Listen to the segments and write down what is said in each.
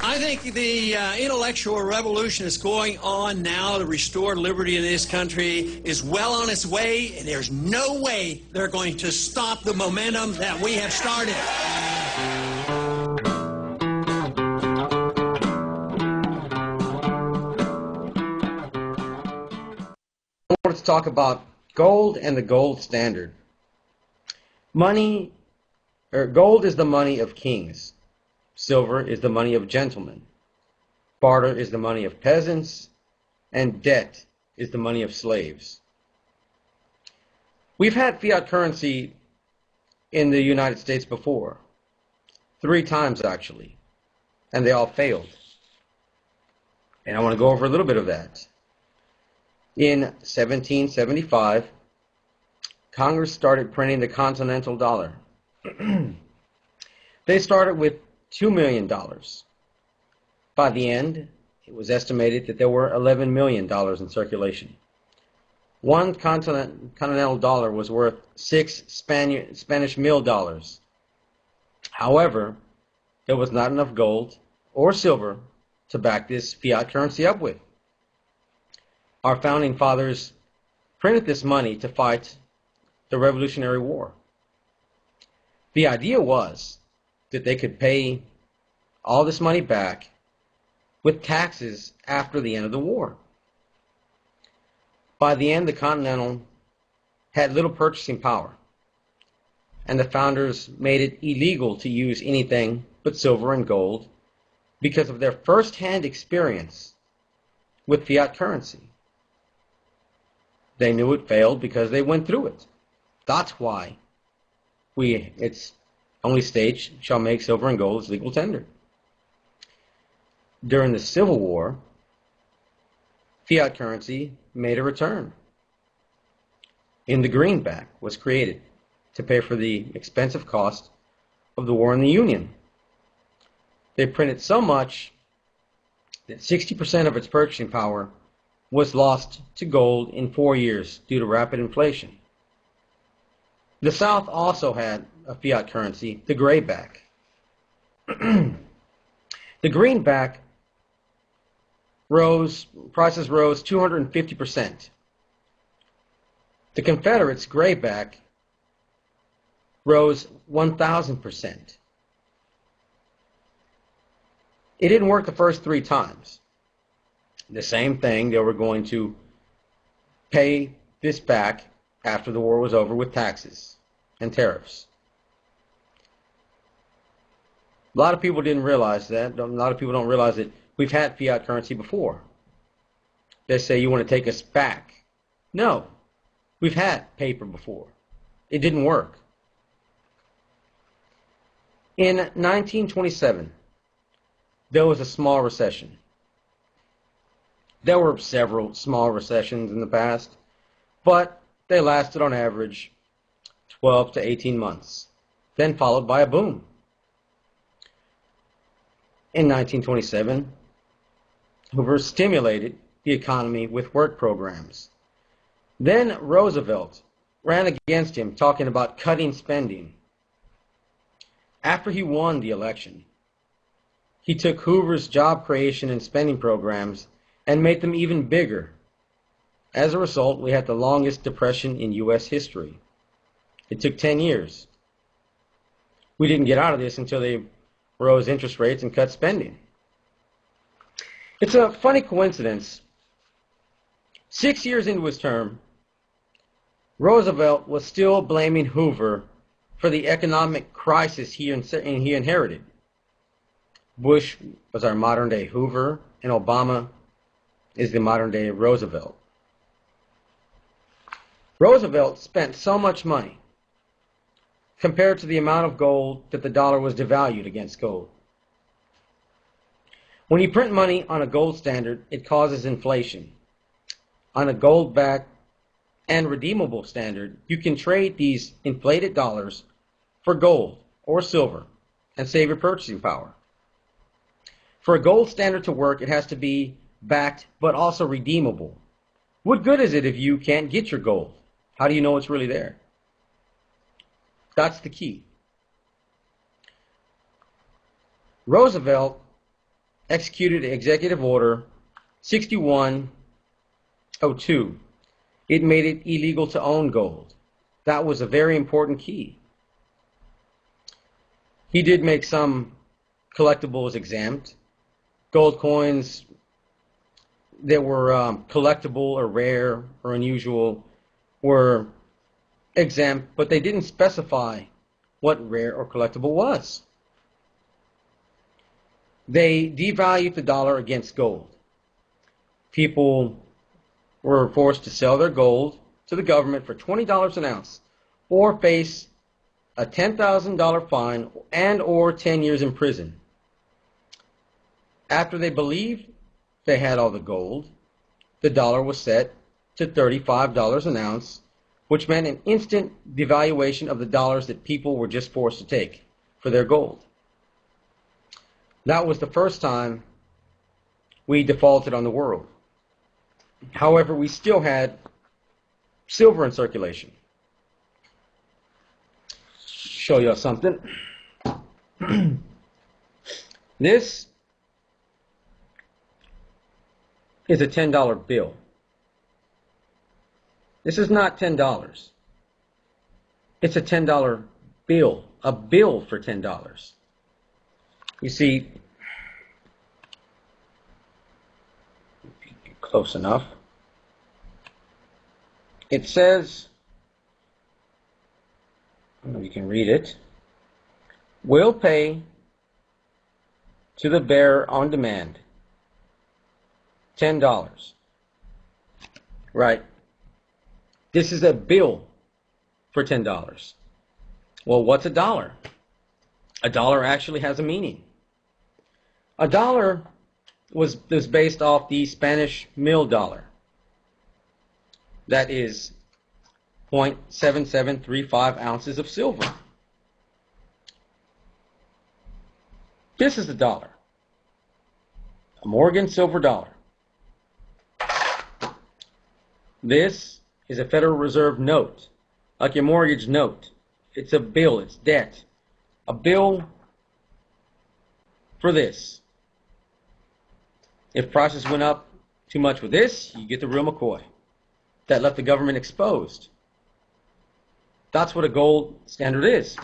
I think the intellectual revolution that's going on now to restore liberty in this country is well on its way, and there's no way they're going to stop the momentum that we have started. I wanted to talk about gold and the gold standard. Gold is the money of kings. Silver is the money of gentlemen. Barter is the money of peasants. And debt is the money of slaves. We've had fiat currency in the United States before. 3 times, actually. And they all failed. And I want to go over a little bit of that. In 1775, Congress started printing the Continental Dollar. They started with $2 million. By the end, it was estimated that there were $11 million in circulation. One continental dollar was worth 6 Spanish mill dollars. However, there was not enough gold or silver to back this fiat currency up with. Our founding fathers printed this money to fight the Revolutionary War. The idea was that they could pay all this money back with taxes after the end of the war. By the end, the Continental had little purchasing power, and the founders made it illegal to use anything but silver and gold because of their first-hand experience with fiat currency. They knew it failed because they went through it. That's why its only state shall make silver and gold its legal tender. During the Civil War, fiat currency made a return. The greenback was created to pay for the expensive cost of the war in the Union. They printed so much that 60% of its purchasing power was lost to gold in 4 years due to rapid inflation. The South also had a fiat currency, the grayback. The greenback prices rose 250%. The Confederates' grayback rose 1,000%. It didn't work the first 3 times. The same thing, they were going to pay this back after the war was over with taxes and tariffs. A lot of people didn't realize that. A lot of people don't realize that we've had fiat currency before. They say, you want to take us back. No, we've had paper before. It didn't work. In 1927, there was a small recession. There were several small recessions in the past, but they lasted on average 12 to 18 months, then followed by a boom. In 1927, Hoover stimulated the economy with work programs. Then Roosevelt ran against him, talking about cutting spending. After he won the election, he took Hoover's job creation and spending programs and made them even bigger. As a result, we had the longest depression in U.S. history. It took 10 years. We didn't get out of this until they rose interest rates and cut spending. It's a funny coincidence. 6 years into his term, Roosevelt was still blaming Hoover for the economic crisis he inherited. Bush was our modern-day Hoover, and Obama is the modern-day Roosevelt. Roosevelt spent so much money compared to the amount of gold that the dollar was devalued against gold. When you print money on a gold standard, it causes inflation. On a gold-backed and redeemable standard, you can trade these inflated dollars for gold or silver and save your purchasing power. For a gold standard to work, it has to be backed but also redeemable. What good is it if you can't get your gold? How do you know it's really there? That's the key. Roosevelt executed Executive Order 6102. It made it illegal to own gold. That was a very important key. He did make some collectibles exempt. Gold coins that were collectible or rare or unusual were exempt, but they didn't specify what rare or collectible was. They devalued the dollar against gold. People were forced to sell their gold to the government for $20 an ounce or face a $10,000 fine and or 10 years in prison. After they believed they had all the gold, the dollar was set to $35 an ounce, which meant an instant devaluation of the dollars that people were just forced to take for their gold. That was the first time we defaulted on the world. However, we still had silver in circulation. Show you something. This is a $10 bill. This is not $10. It's a $10 bill, a bill for $10. You see, close enough. It says, I don't know if you can read it, will pay to the bearer on demand $10. Right. This is a bill for $10. Well, what's a dollar? A dollar actually has a meaning. A dollar was based off the Spanish mil dollar. That is 0.7735 ounces of silver. This is a dollar. A Morgan silver dollar. This is a Federal Reserve note, like your mortgage note. It's a bill, it's debt. A bill for this. If prices went up too much with this, you get the real McCoy. That left the government exposed. That's what a gold standard is.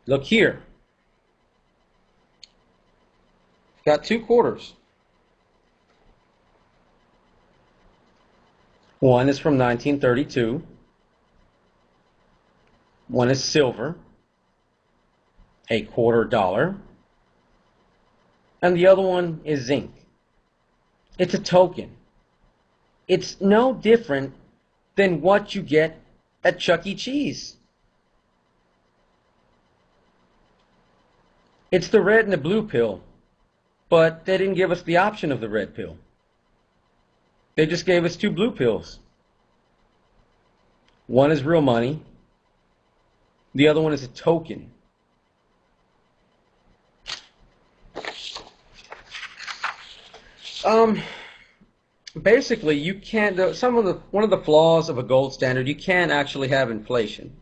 Look here. Got 2 quarters. One is from 1932. One is silver, a $quarter. And the other one is zinc. It's a token. It's no different than what you get at Chuck E. Cheese. It's the red and the blue pill, but they didn't give us the option of the red pill. They just gave us 2 blue pills. One is real money. The other one is a token. Basically, you can't. One of the flaws of a gold standard, you can't actually have inflation.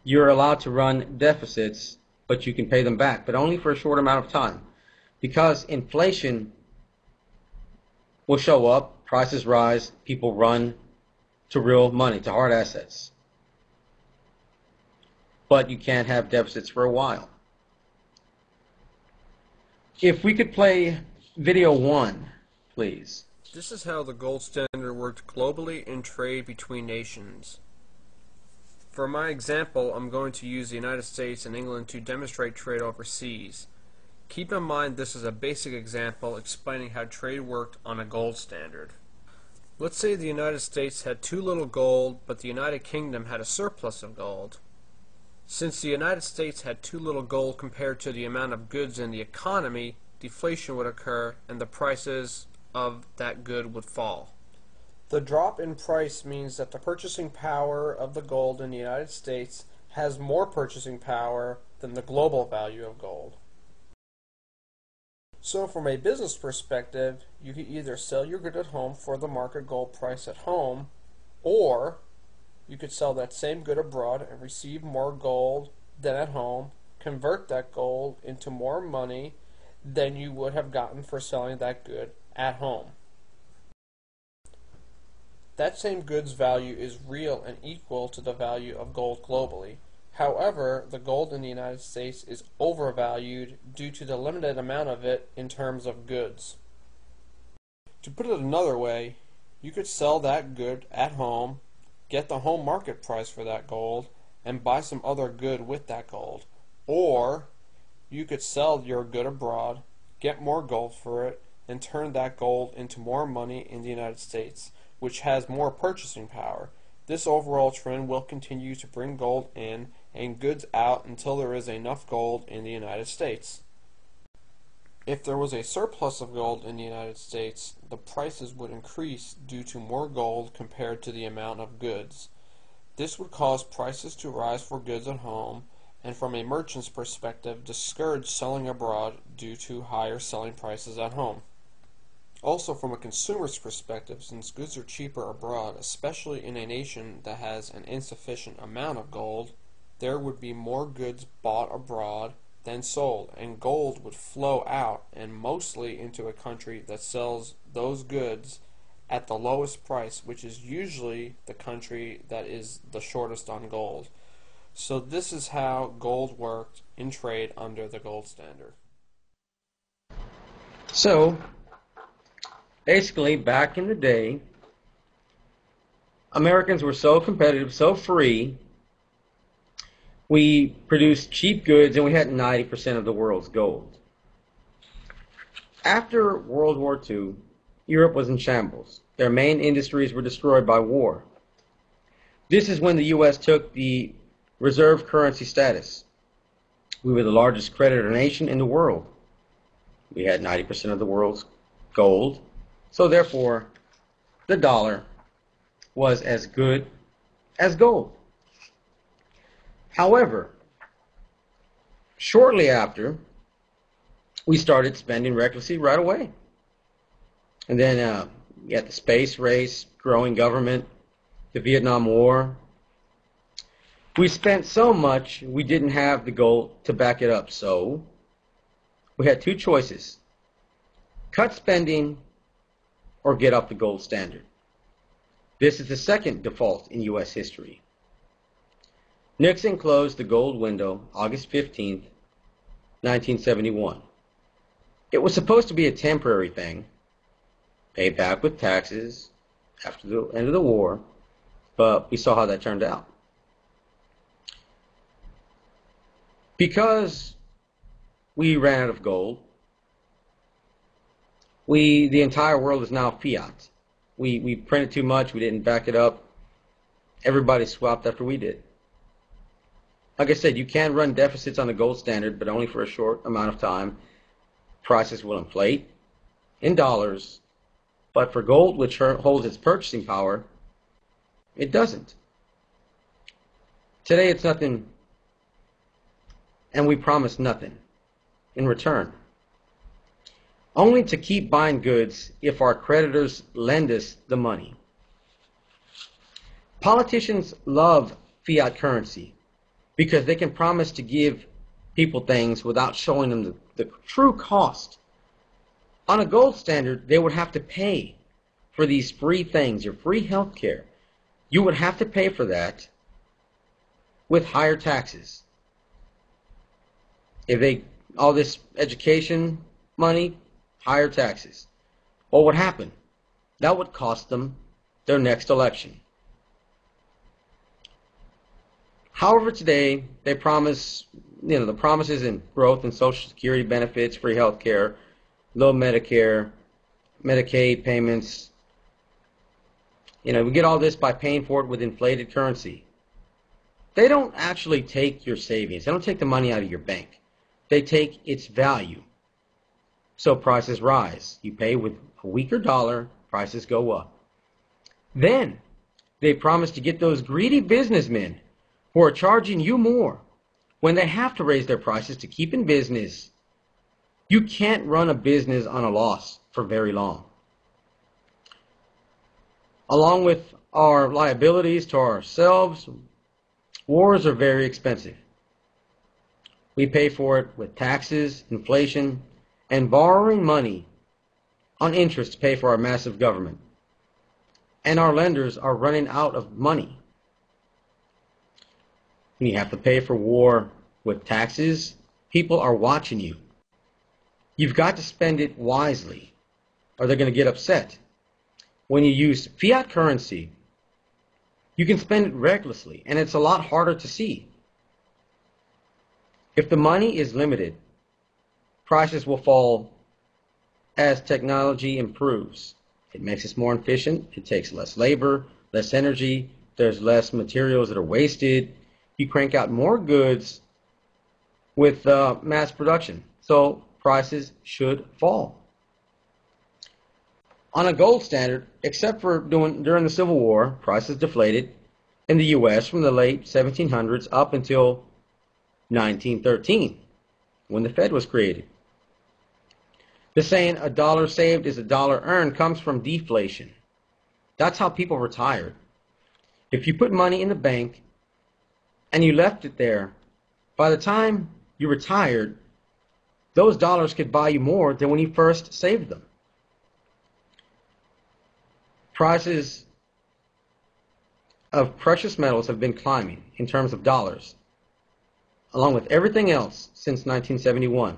You're allowed to run deficits, but you can pay them back, but only for a short amount of time, because inflation will show up, prices rise, people run to real money, to hard assets. But you can't have deficits for a while. If we could play video 1, please. This is how the gold standard worked globally in trade between nations. For my example, I'm going to use the United States and England to demonstrate trade overseas. Keep in mind this is a basic example explaining how trade worked on a gold standard. Let's say the United States had too little gold, but the United Kingdom had a surplus of gold. Since the United States had too little gold compared to the amount of goods in the economy, deflation would occur and the prices of that good would fall. The drop in price means that the purchasing power of the gold in the United States has more purchasing power than the global value of gold. So from a business perspective, you can either sell your good at home for the market gold price at home, or you could sell that same good abroad and receive more gold than at home, convert that gold into more money, than you would have gotten for selling that good at home. That same good's value is real and equal to the value of gold globally. However, the gold in the United States is overvalued due to the limited amount of it in terms of goods. To put it another way, you could sell that good at home, get the home market price for that gold, and buy some other good with that gold. Or you could sell your good abroad, get more gold for it, and turn that gold into more money in the United States, which has more purchasing power. This overall trend will continue to bring gold in and goods out until there is enough gold in the United States. If there was a surplus of gold in the United States, the prices would increase due to more gold compared to the amount of goods. This would cause prices to rise for goods at home, and from a merchant's perspective, discourage selling abroad due to higher selling prices at home. Also, from a consumer's perspective, since goods are cheaper abroad, especially in a nation that has an insufficient amount of gold, there would be more goods bought abroad than sold, and gold would flow out and mostly into a country that sells those goods at the lowest price, which is usually the country that is the shortest on gold. So this is how gold worked in trade under the gold standard. So, basically, back in the day, Americans were so competitive, so free, we produced cheap goods and we had 90% of the world's gold. After World War II, Europe was in shambles. Their main industries were destroyed by war. This is when the U.S. took the reserve currency status. We were the largest creditor nation in the world. We had 90% of the world's gold, so therefore the dollar was as good as gold. However, shortly after, we started spending recklessly right away. And then you had the space race, growing government, the Vietnam War. We spent so much, we didn't have the gold to back it up. So we had two choices: cut spending or get off the gold standard. This is the second default in U.S. history. Nixon closed the gold window August 15th, 1971. It was supposed to be a temporary thing, paid back with taxes after the end of the war, but we saw how that turned out. Because we ran out of gold, the entire world is now fiat. We printed too much, we didn't back it up. Everybody swapped after we did. Like I said, you can run deficits on the gold standard, but only for a short amount of time. Prices will inflate in dollars, but for gold, which holds its purchasing power, it doesn't. Today it's nothing, and we promise nothing in return. Only to keep buying goods if our creditors lend us the money. Politicians love fiat currency because they can promise to give people things without showing them the true cost. On a gold standard, they would have to pay for these free things, your free health care. You would have to pay for that with higher taxes. If all this education money, higher taxes. What would happen? That would cost them their next election. However, today they promise, the promises in growth and Social Security benefits, free health care, low Medicare, Medicaid payments. We get all this by paying for it with inflated currency. They don't actually take your savings. They don't take the money out of your bank. They take its value. So prices rise. You pay with a weaker dollar, prices go up. Then they promise to get those greedy businessmen who are charging you more when they have to raise their prices to keep in business. You can't run a business on a loss for very long. Along with our liabilities to ourselves, wars are very expensive. We pay for it with taxes, inflation, and borrowing money on interest to pay for our massive government. And our lenders are running out of money. When you have to pay for war with taxes, people are watching you. You've got to spend it wisely, or they're going to get upset. When you use fiat currency, you can spend it recklessly, and it's a lot harder to see. If the money is limited, prices will fall as technology improves. It makes us more efficient. It takes less labor, less energy. There's less materials that are wasted. You crank out more goods with mass production. So prices should fall. On a gold standard, except for during the Civil War, prices deflated in the U.S. from the late 1700s up until 1913, when the Fed was created. The saying, "a dollar saved is a dollar earned," comes from deflation. That's how people retired. If you put money in the bank and you left it there, by the time you retired, those dollars could buy you more than when you first saved them. Prices of precious metals have been climbing in terms of dollars, along with everything else since 1971.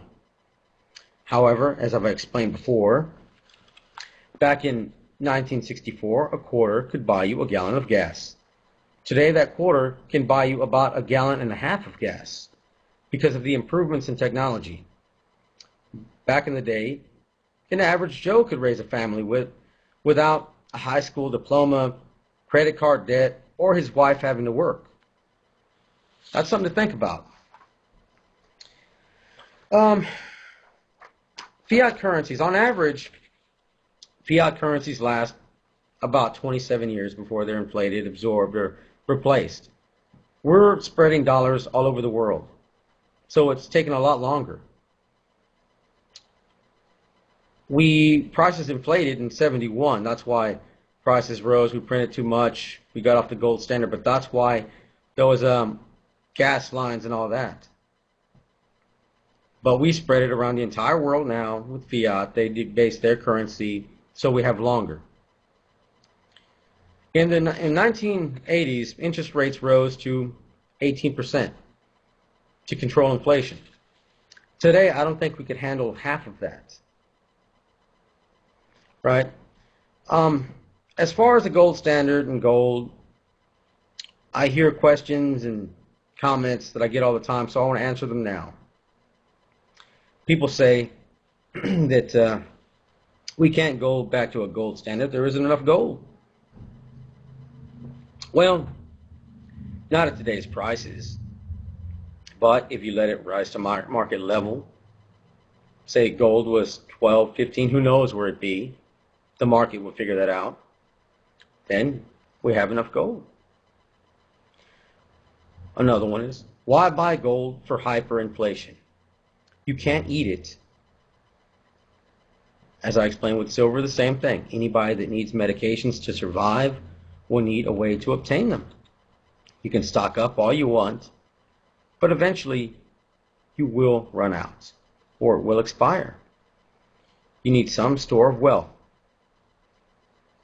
However, as I've explained before, back in 1964, a quarter could buy you a gallon of gas. Today, that quarter can buy you about a gallon and a half of gas because of the improvements in technology. Back in the day, an average Joe could raise a family without a high school diploma, credit card debt, or his wife having to work. That's something to think about. Fiat currencies, on average, fiat currencies last about 27 years before they're inflated, absorbed, or replaced. We're spreading dollars all over the world, so it's taken a lot longer. Prices inflated in 71. That's why prices rose. We printed too much. We got off the gold standard, but that's why there was gas lines and all that. But we spread it around the entire world now with fiat. They debase their currency, so we have longer. In the 1980s, interest rates rose to 18% to control inflation. Today, I don't think we could handle half of that. Right? As far as the gold standard and gold, I hear questions and comments that I get all the time, so I want to answer them now. People say that we can't go back to a gold standard. There isn't enough gold. Well, not at today's prices, but if you let it rise to market level, say gold was 12, 15, who knows where it'd be, the market will figure that out, then we have enough gold. Another one is, why buy gold for hyperinflation? You can't eat it. As I explained with silver, the same thing. Anybody that needs medications to survive will need a way to obtain them. You can stock up all you want, but eventually you will run out, or it will expire. You need some store of wealth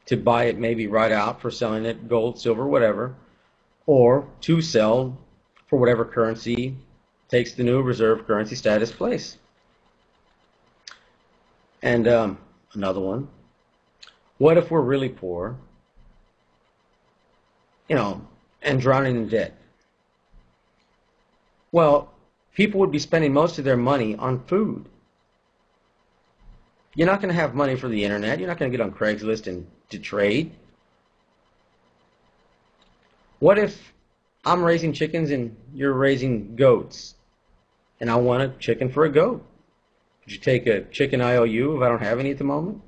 to buy it maybe right out for selling it, gold, silver, whatever, or to sell for whatever currency takes the new reserve currency status place. And another one, what if we're really poor, and drowning in debt? Well, people would be spending most of their money on food. You're not going to have money for the internet. You're not going to get on Craigslist and to trade. What if I'm raising chickens and you're raising goats, and I want a chicken for a goat? Would you take a chicken IOU if I don't have any at the moment?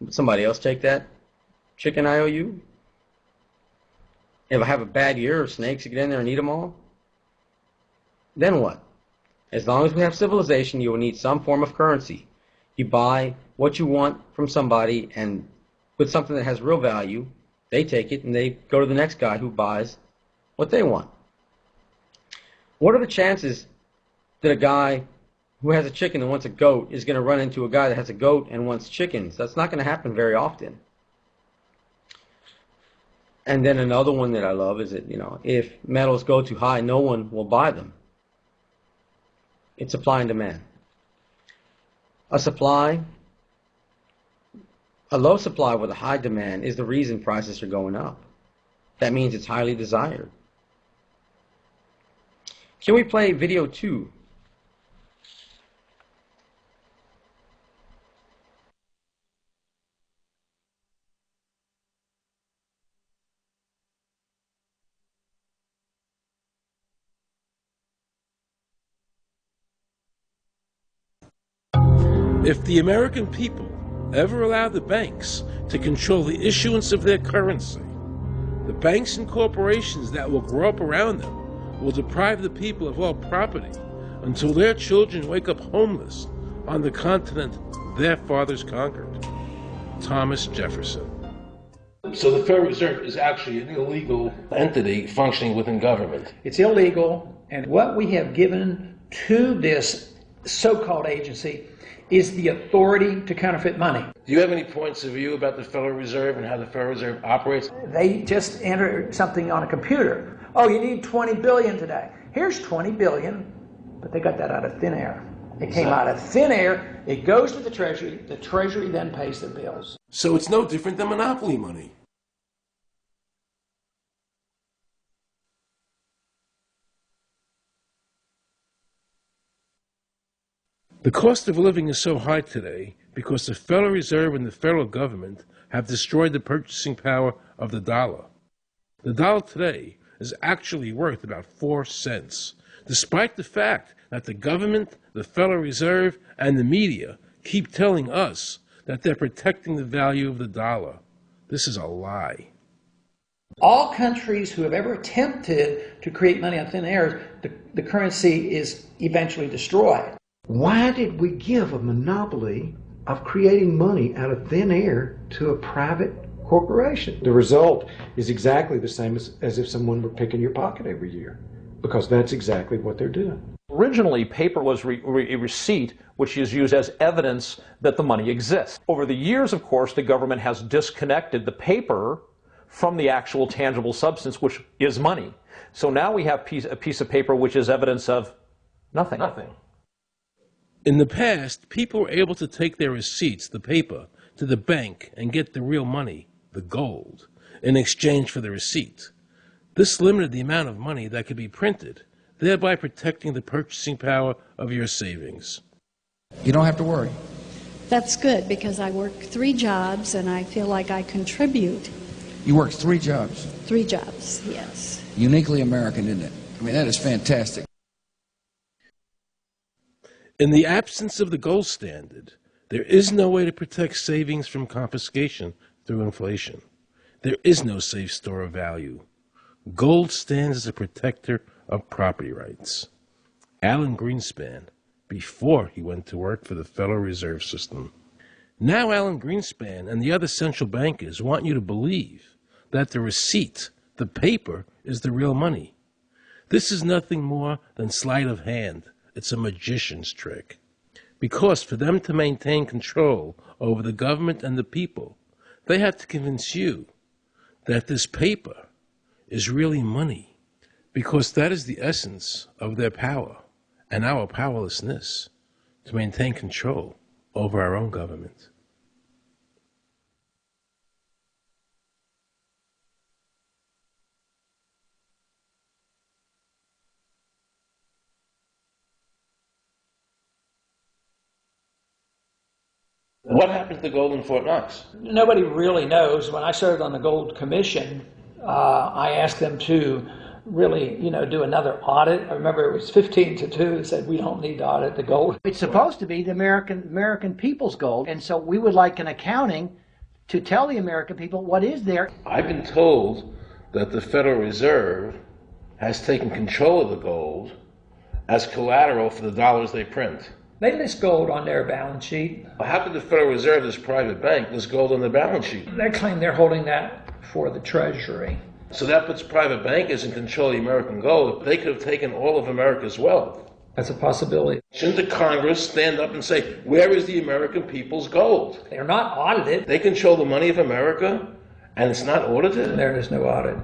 Would somebody else take that chicken IOU? If I have a bad year of snakes that get in there and eat them all, then what? As long as we have civilization, you will need some form of currency. You buy what you want from somebody, and with something that has real value, they take it and they go to the next guy who buys what they want. What are the chances that a guy who has a chicken and wants a goat is going to run into a guy that has a goat and wants chickens. That's not going to happen very often. And then another one that I love is that, if metals go too high, no one will buy them. It's supply and demand. A low supply with a high demand is the reason prices are going up. That means it's highly desired. Can we play video 2? If the American people ever allow the banks to control the issuance of their currency, the banks and corporations that will grow up around them will deprive the people of all property until their children wake up homeless on the continent their fathers conquered. Thomas Jefferson. So the Federal Reserve is actually an illegal entity functioning within government. It's illegal, and what we have given to this so-called agency is the authority to counterfeit money. Do you have any points of view about the Federal Reserve and how the Federal Reserve operates? They just enter something on a computer. Oh, you need 20 billion today. Here's 20 billion, but they got that out of thin air. It came out of thin air, it goes to the Treasury then pays their bills. So it's no different than monopoly money. The cost of living is so high today because the Federal Reserve and the federal government have destroyed the purchasing power of the dollar. The dollar today is actually worth about 4 cents, despite the fact that the government, the Federal Reserve, and the media keep telling us that they're protecting the value of the dollar. This is a lie. All countries who have ever attempted to create money on thin air, the currency is eventually destroyed. Why did we give a monopoly of creating money out of thin air to a private corporation? The result is exactly the same as if someone were picking your pocket every year, because that's exactly what they're doing. Originally, paper was a receipt which is used as evidence that the money exists. Over the years, of course, the government has disconnected the paper from the actual tangible substance, which is money. So now we have a piece of paper which is evidence of nothing. In the past, people were able to take their receipts, the paper, to the bank and get the real money, the gold, in exchange for the receipt. This limited the amount of money that could be printed, thereby protecting the purchasing power of your savings. You don't have to worry. That's good, because I work 3 jobs and I feel like I contribute. You work 3 jobs. 3 jobs, yes. Uniquely American, isn't it? I mean, that is fantastic. In the absence of the gold standard, there is no way to protect savings from confiscation through inflation. There is no safe store of value. Gold stands as a protector of property rights. Alan Greenspan, before he went to work for the Federal Reserve System. Now Alan Greenspan and the other central bankers want you to believe that the receipt, the paper, is the real money. This is nothing more than sleight of hand. It's a magician's trick. Because for them to maintain control over the government and the people, they have to convince you that this paper is really money. Because that is the essence of their power and our powerlessness to maintain control over our own government. What happened to the gold in Fort Knox? Nobody really knows. When I served on the Gold Commission, I asked them to really, do another audit. I remember it was 15-2. They said, we don't need to audit the gold. It's supposed to be the American people's gold, and so we would like an accounting to tell the American people what is there. I've been told that the Federal Reserve has taken control of the gold as collateral for the dollars they print. They list gold on their balance sheet. How could the Federal Reserve, this private bank, list gold on their balance sheet? They claim they're holding that for the Treasury. So that puts private bankers in control of the American gold. They could have taken all of America's wealth. That's a possibility. Shouldn't the Congress stand up and say, where is the American people's gold? They're not audited. They control the money of America, and it's not audited? There is no audit.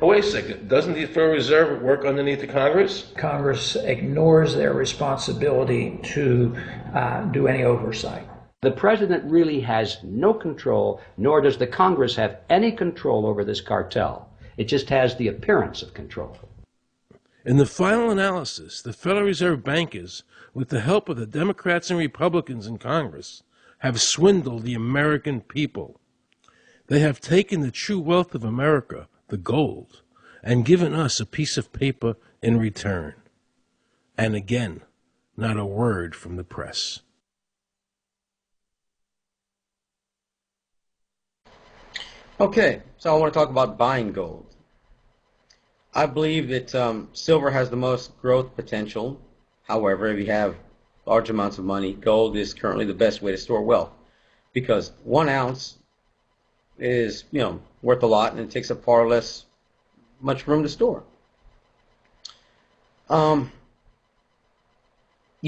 Oh, wait a second. Doesn't the Federal Reserve work underneath the Congress? Congress ignores their responsibility to do any oversight. The president really has no control, nor does the Congress have any control over this cartel. It just has the appearance of control. In the final analysis, the Federal Reserve bankers, with the help of the Democrats and Republicans in Congress, have swindled the American people. They have taken the true wealth of America, the gold, and given us a piece of paper in return. And again, not a word from the press. Okay, so I want to talk about buying gold. I believe that silver has the most growth potential. However, if you have large amounts of money, gold is currently the best way to store wealth, because 1 ounce is, worth a lot, and it takes up far less much room to store. You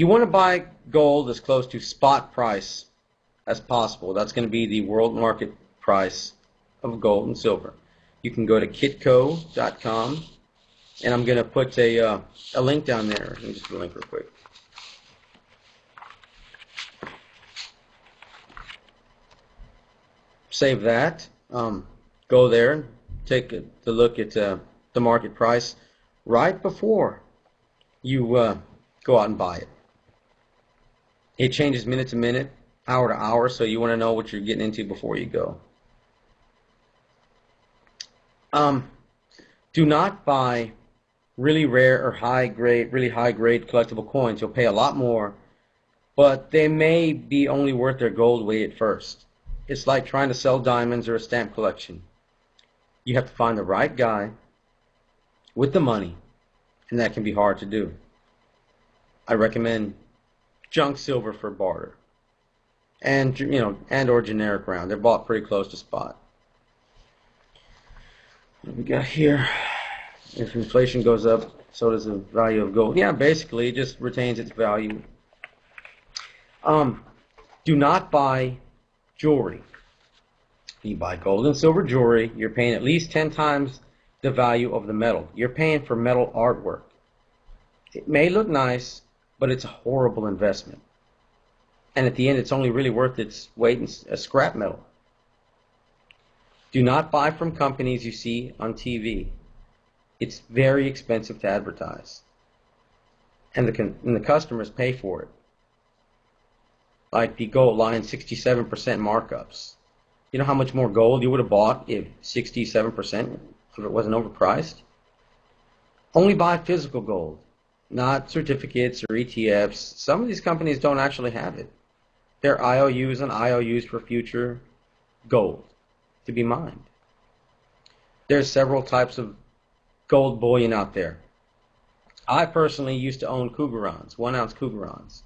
want to buy gold as close to spot price as possible. That's going to be the world market price of gold and silver. You can go to kitco.com, and I'm going to put a link down there. Let me just do a link real quick. Save that. Go there, take a look at the market price right before you go out and buy it. It changes minute to minute, hour to hour, so you want to know what you're getting into before you go. Do not buy really rare or really high grade collectible coins. You'll pay a lot more, but they may be only worth their gold weight at first. It's like trying to sell diamonds or a stamp collection. You have to find the right guy with the money, and that can be hard to do. I recommend junk silver for barter, and or generic round. They're bought pretty close to spot. What we got here? If inflation goes up, so does the value of gold. Yeah, basically, it just retains its value. Do not buy jewelry. You buy gold and silver jewelry, you're paying at least 10 times the value of the metal. You're paying for metal artwork. It may look nice, but it's a horrible investment. And at the end, it's only really worth its weight in scrap metal. Do not buy from companies you see on TV. It's very expensive to advertise. And the customers pay for it. Like the gold line, 67% markups. You know how much more gold you would have bought if 67% if it wasn't overpriced? Only buy physical gold, not certificates or ETFs. Some of these companies don't actually have it. They're IOUs and IOUs for future gold to be mined. There's several types of gold bullion out there. I personally used to own Cougarons, 1 ounce Cougarons,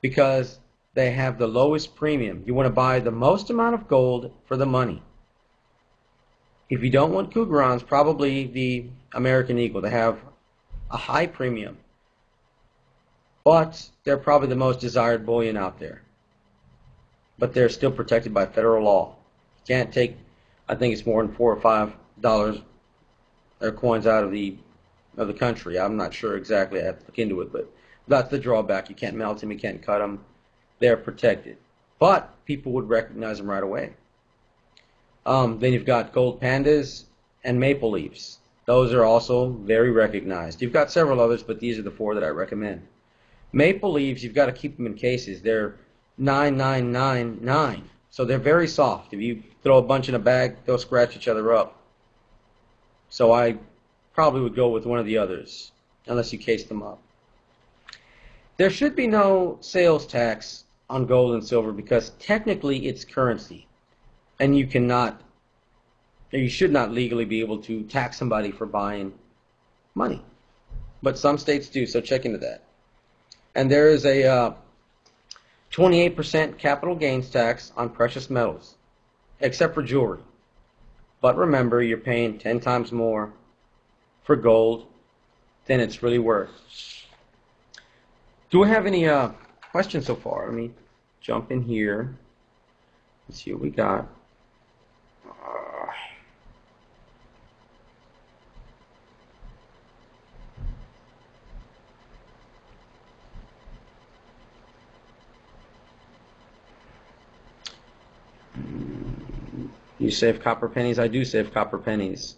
because they have the lowest premium. You want to buy the most amount of gold for the money. If you don't want Cougarons, probably the American Eagle. They have a high premium, but they're probably the most desired bullion out there. But they're still protected by federal law. You can't take, I think it's more than $4 or $5 their coins out of the country. I'm not sure exactly. I have to look into it, but that's the drawback. You can't melt them. You can't cut them. They're protected, but people would recognize them right away. Then you've got gold pandas and maple leafs. Those are also very recognized. You've got several others, but these are the 4 that I recommend. Maple leaves, you've got to keep them in cases. They're 9999, so they're very soft. If you throw a bunch in a bag, they'll scratch each other up. So I probably would go with one of the others, unless you case them up. There should be no sales tax on gold and silver because technically it's currency, and you should not legally be able to tax somebody for buying money. But some states do, so check into that. And there is a 28% capital gains tax on precious metals, except for jewelry. But remember, you're paying 10 times more for gold than it's really worth. Do we have any questions so far? Let me jump in here. Let's see what we got. You save copper pennies? I do save copper pennies.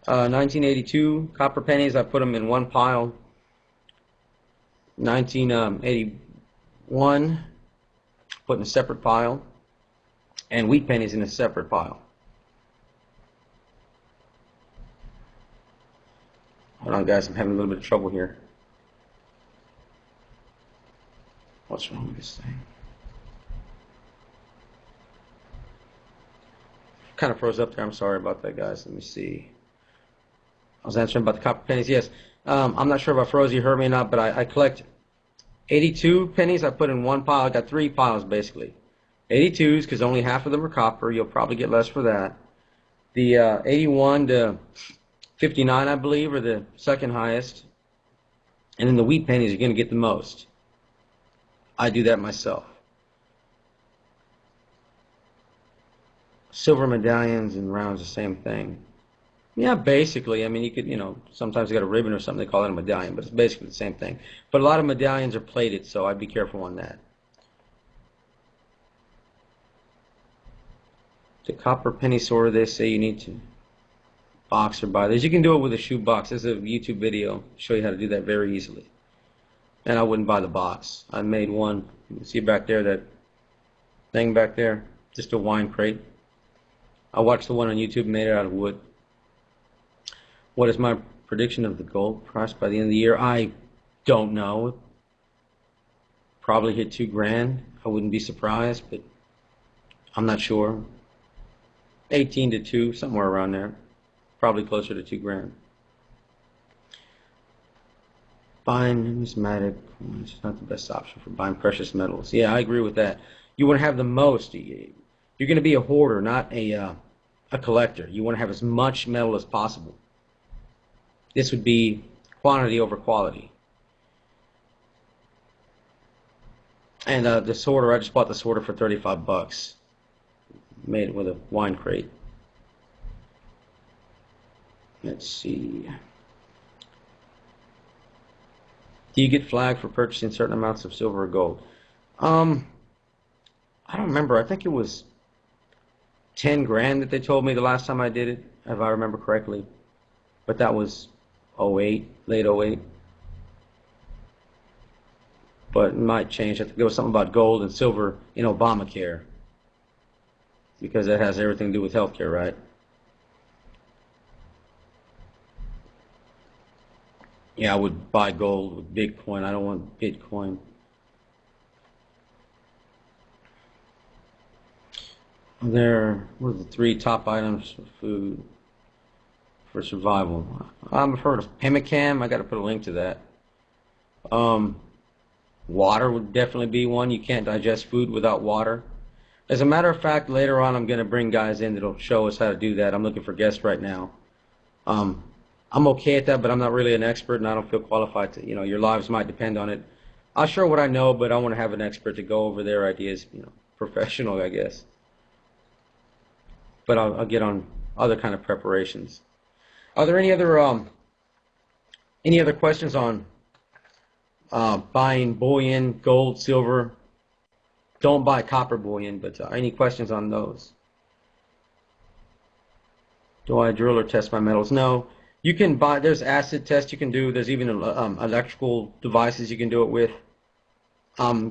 1982 copper pennies, I put them in one pile. 1981, put in a separate pile. And wheat pennies in a separate pile. Hold on, guys, I'm having a little bit of trouble here. What's wrong with this thing? Kind of froze up there. I'm sorry about that, guys. Let me see. I was answering about the copper pennies. Yes. I'm not sure if I froze. You heard me or not, but I collect 82 pennies. I put in one pile. I got three piles, basically. 82s, because only half of them are copper. You'll probably get less for that. The 81 to 59, I believe, are the second highest. And then the wheat pennies are going to get the most. I do that myself. Silver medallions and rounds, the same thing. Yeah, basically. I mean, you could, sometimes you got a ribbon or something, they call it a medallion, but it's basically the same thing. But a lot of medallions are plated, so I'd be careful on that. The copper penny sorter, they say you need to box or buy these. You can do it with a shoe box. There's a YouTube video show you how to do that very easily. And I wouldn't buy the box. I made one. You can see back there, that thing back there, just a wine crate. I watched the one on YouTube, made it out of wood. What is my prediction of the gold price by the end of the year? I don't know. Probably hit $2,000. I wouldn't be surprised, but I'm not sure. 18 to 2, somewhere around there. Probably closer to $2,000. Buying numismatic coins is not the best option for buying precious metals. Yeah, I agree with that. You want to have the most. You're going to be a hoarder, not a collector. You want to have as much metal as possible. This would be quantity over quality. And the sorter, I just bought the sorter for 35 bucks. Made it with a wine crate. Let's see. Do you get flagged for purchasing certain amounts of silver or gold? I don't remember. I think it was $10,000 that they told me the last time I did it, if I remember correctly. But that was 08, late 08. But it might change. I think there was something about gold and silver in Obamacare, because that has everything to do with healthcare, right? Yeah, I would buy gold with Bitcoin. I don't want Bitcoin. There were the 3 top items for food for survival. I've heard of pemmican. I got to put a link to that. Water would definitely be one. You can't digest food without water. As a matter of fact, later on I'm going to bring guys in that'll show us how to do that. I'm looking for guests right now. I'm okay at that, but I'm not really an expert, and I don't feel qualified to, your lives might depend on it. I'll share what I know, but I want to have an expert to go over their ideas, professional, I guess. But I'll get on other kind of preparations. Are there any other questions on buying bullion, gold, silver? Don't buy copper bullion, but any questions on those? Do I drill or test my metals? No. You can buy, there's acid tests you can do. There's even electrical devices you can do it with.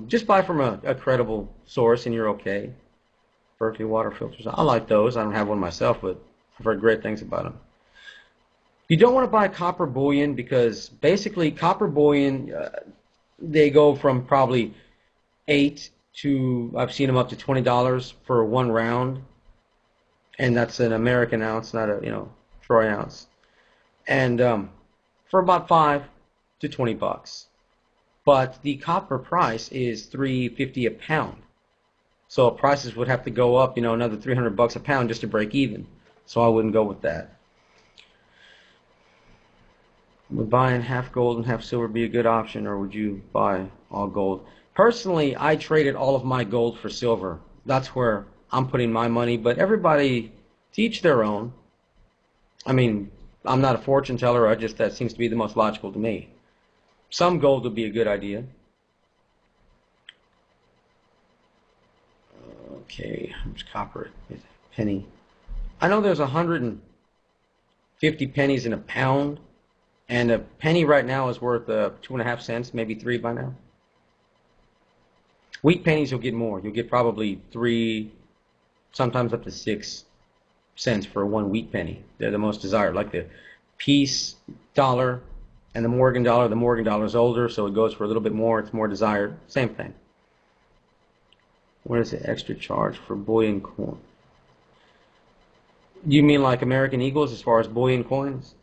Just buy from a credible source and you're okay. Berkeley water filters. I like those. I don't have one myself, but I've heard great things about them. You don't want to buy copper bullion because basically copper bullion, they go from probably $8 to, I've seen them up to $20 for 1 round. And that's an American ounce, not a, troy ounce. And for about $5 to $20. But the copper price is $3.50 a pound. So prices would have to go up, another $300 a pound just to break even. So I wouldn't go with that. Would buying half gold and half silver be a good option, or would you buy all gold. Personally, I traded all of my gold for silver. That's where I'm putting my money, but everybody to each their own. I mean, I'm not a fortune teller, that seems to be the most logical to me. Some gold would be a good idea. Okay, how much copper is it? Penny. I know there's 150 pennies in a pound, and a penny right now is worth 2.5 cents, maybe 3 by now. Wheat pennies, you'll get more. You'll get probably 3, sometimes up to 6 cents for 1 wheat penny. They're the most desired, like the peace dollar and the Morgan dollar. The Morgan dollar is older, so it goes for a little bit more. It's more desired. Same thing. What is the extra charge for bullion coin? You mean like American Eagles as far as bullion coins?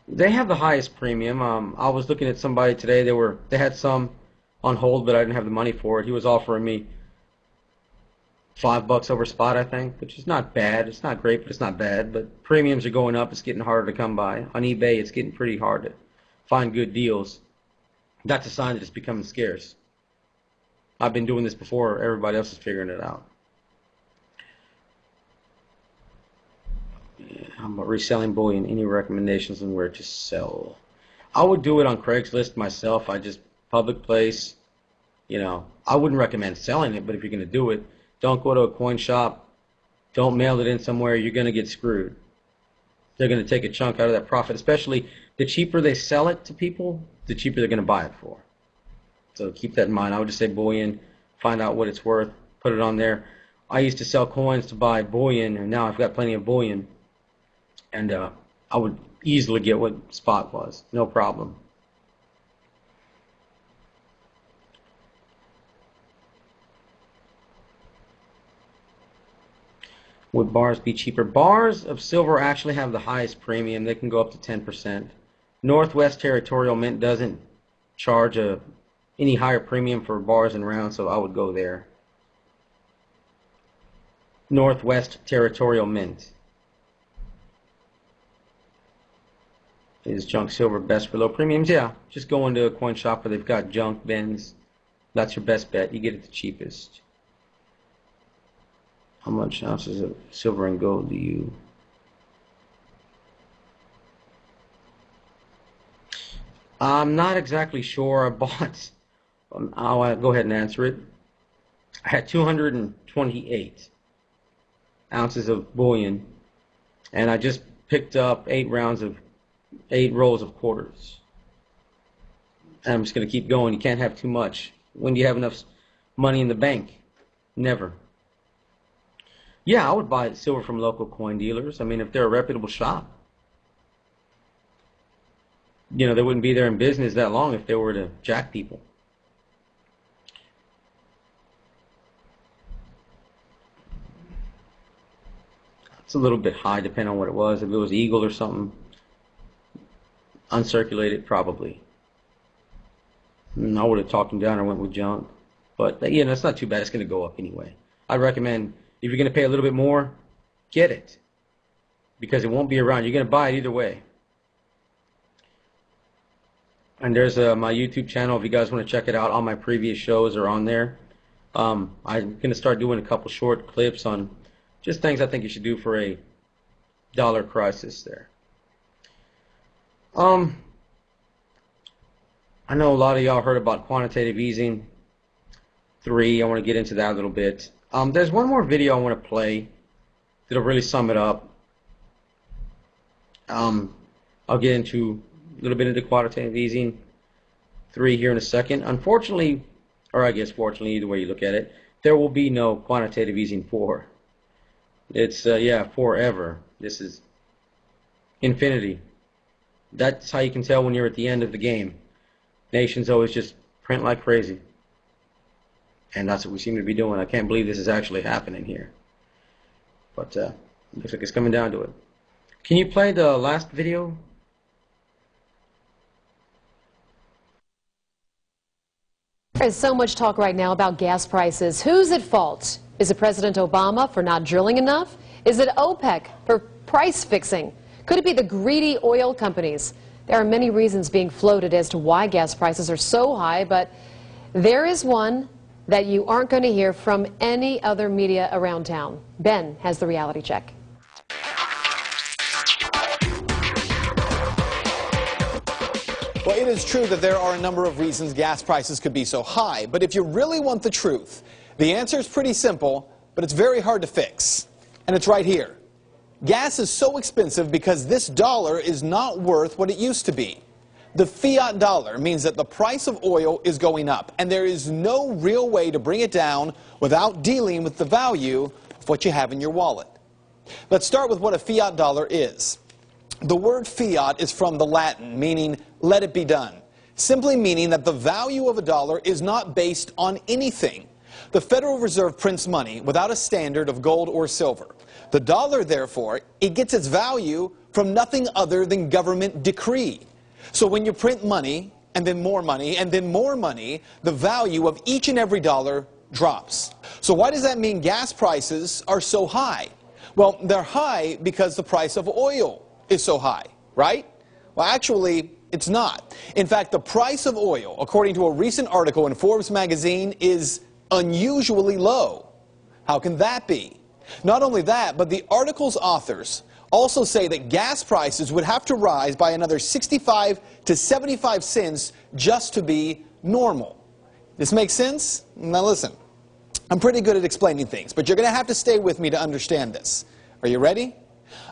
They have the highest premium. I was looking at somebody today. They had some on hold, but I didn't have the money for it. He was offering me $5 over spot, I think, which is not bad. It's not great, but it's not bad. But premiums are going up. It's getting harder to come by. On eBay, it's getting pretty hard to find good deals. That's a sign that it's becoming scarce. I've been doing this before everybody else is figuring it out. How about reselling bullion? Any recommendations on where to sell? I would do it on Craigslist myself. Public place. You know, I wouldn't recommend selling it, but if you're going to do it, don't go to a coin shop. Don't mail it in somewhere. You're going to get screwed. They're going to take a chunk out of that profit, especially the cheaper they sell it to people, the cheaper they're going to buy it for. So keep that in mind. I would just say bullion, find out what it's worth, put it on there. I used to sell coins to buy bullion, and now I've got plenty of bullion. And I would easily get what spot was, no problem. Would bars be cheaper? Bars of silver actually have the highest premium. They can go up to 10%. Northwest Territorial Mint doesn't charge any higher premium for bars and rounds, so I would go there. Northwest Territorial Mint. Is junk silver best for low premiums? Yeah, just go into a coin shop where they've got junk bins. That's your best bet. You get it the cheapest. How much ounces of silver and gold do you? I'm not exactly sure. I bought. I'll go ahead and answer it. I had 228 ounces of bullion, and I just picked up 8 rolls of quarters. And I'm just going to keep going. You can't have too much. When do you have enough money in the bank? Never. Yeah, I would buy silver from local coin dealers. I mean, if they're a reputable shop. You know, they wouldn't be there in business that long if they were to jack people. It's a little bit high depending on what it was. If it was Eagle or something, uncirculated probably. I would have talked them down or went with junk. But, you know, it's not too bad. It's going to go up anyway. I'd recommend, if you're going to pay a little bit more, get it. Because it won't be around. You're going to buy it either way. And there's my YouTube channel. If you guys want to check it out, all my previous shows are on there. I'm going to start doing a couple short clips on just things I think you should do for a dollar crisis there. I know a lot of y'all heard about quantitative easing 3. I want to get into that a little bit. There's one more video I want to play that'll really sum it up. I'll get into a little bit into quantitative easing 3 here in a second. Unfortunately, or I guess fortunately, either way you look at it, there will be no quantitative easing 4. It's, forever. This is infinity. That's how you can tell when you're at the end of the game. Nations always just print like crazy. And that's what we seem to be doing. I can't believe this is actually happening here. But looks like it's coming down to it. Can you play the last video? There is so much talk right now about gas prices. Who's at fault? Is it President Obama for not drilling enough? Is it OPEC for price fixing? Could it be the greedy oil companies? There are many reasons being floated as to why gas prices are so high, but there is one that you aren't going to hear from any other media around town. Ben has the reality check. Well, it is true that there are a number of reasons gas prices could be so high, but if you really want the truth, the answer is pretty simple, but it's very hard to fix. And it's right here. Gas is so expensive because this dollar is not worth what it used to be. The fiat dollar means that the price of oil is going up, and there is no real way to bring it down without dealing with the value of what you have in your wallet. Let's start with what a fiat dollar is. The word fiat is from the Latin, meaning let it be done, simply meaning that the value of a dollar is not based on anything. The Federal Reserve prints money without a standard of gold or silver. The dollar, therefore, it gets its value from nothing other than government decree. So when you print money, and then more money, and then more money, the value of each and every dollar drops. So why does that mean gas prices are so high? Well, they're high because the price of oil is so high, right? Well, actually, it's not. In fact, the price of oil, according to a recent article in Forbes magazine, is unusually low. How can that be? Not only that, but the article's authors also say that gas prices would have to rise by another 65 to 75 cents just to be normal. This makes sense? Now listen, I'm pretty good at explaining things, but you're going to have to stay with me to understand this. Are you ready?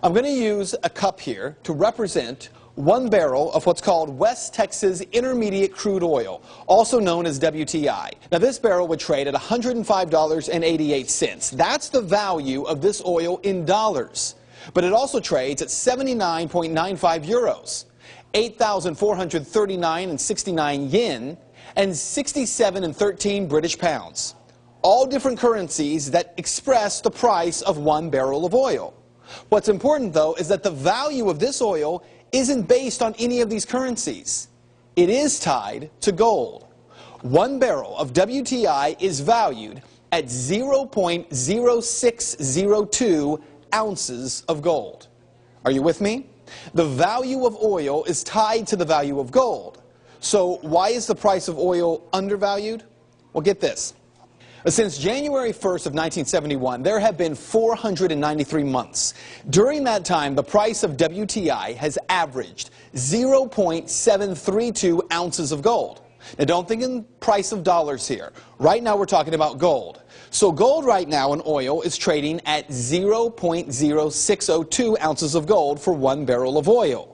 I'm going to use a cup here to represent 1 barrel of what's called West Texas Intermediate Crude Oil, also known as WTI. Now this barrel would trade at $105.88. That's the value of this oil in dollars. But it also trades at 79.95 euros, 8,439.69 yen, and 67.13 British pounds. All different currencies that express the price of 1 barrel of oil. What's important, though, is that the value of this oil isn't based on any of these currencies. It is tied to gold. 1 barrel of WTI is valued at 0.0602 ounces of gold. Are you with me? The value of oil is tied to the value of gold. So why is the price of oil undervalued? Well, get this. Since January 1st of 1971, there have been 493 months. During that time, the price of WTI has averaged 0.732 ounces of gold. Now, don't think in price of dollars here. Right now, we're talking about gold. So gold right now in oil is trading at 0.0602 ounces of gold for 1 barrel of oil.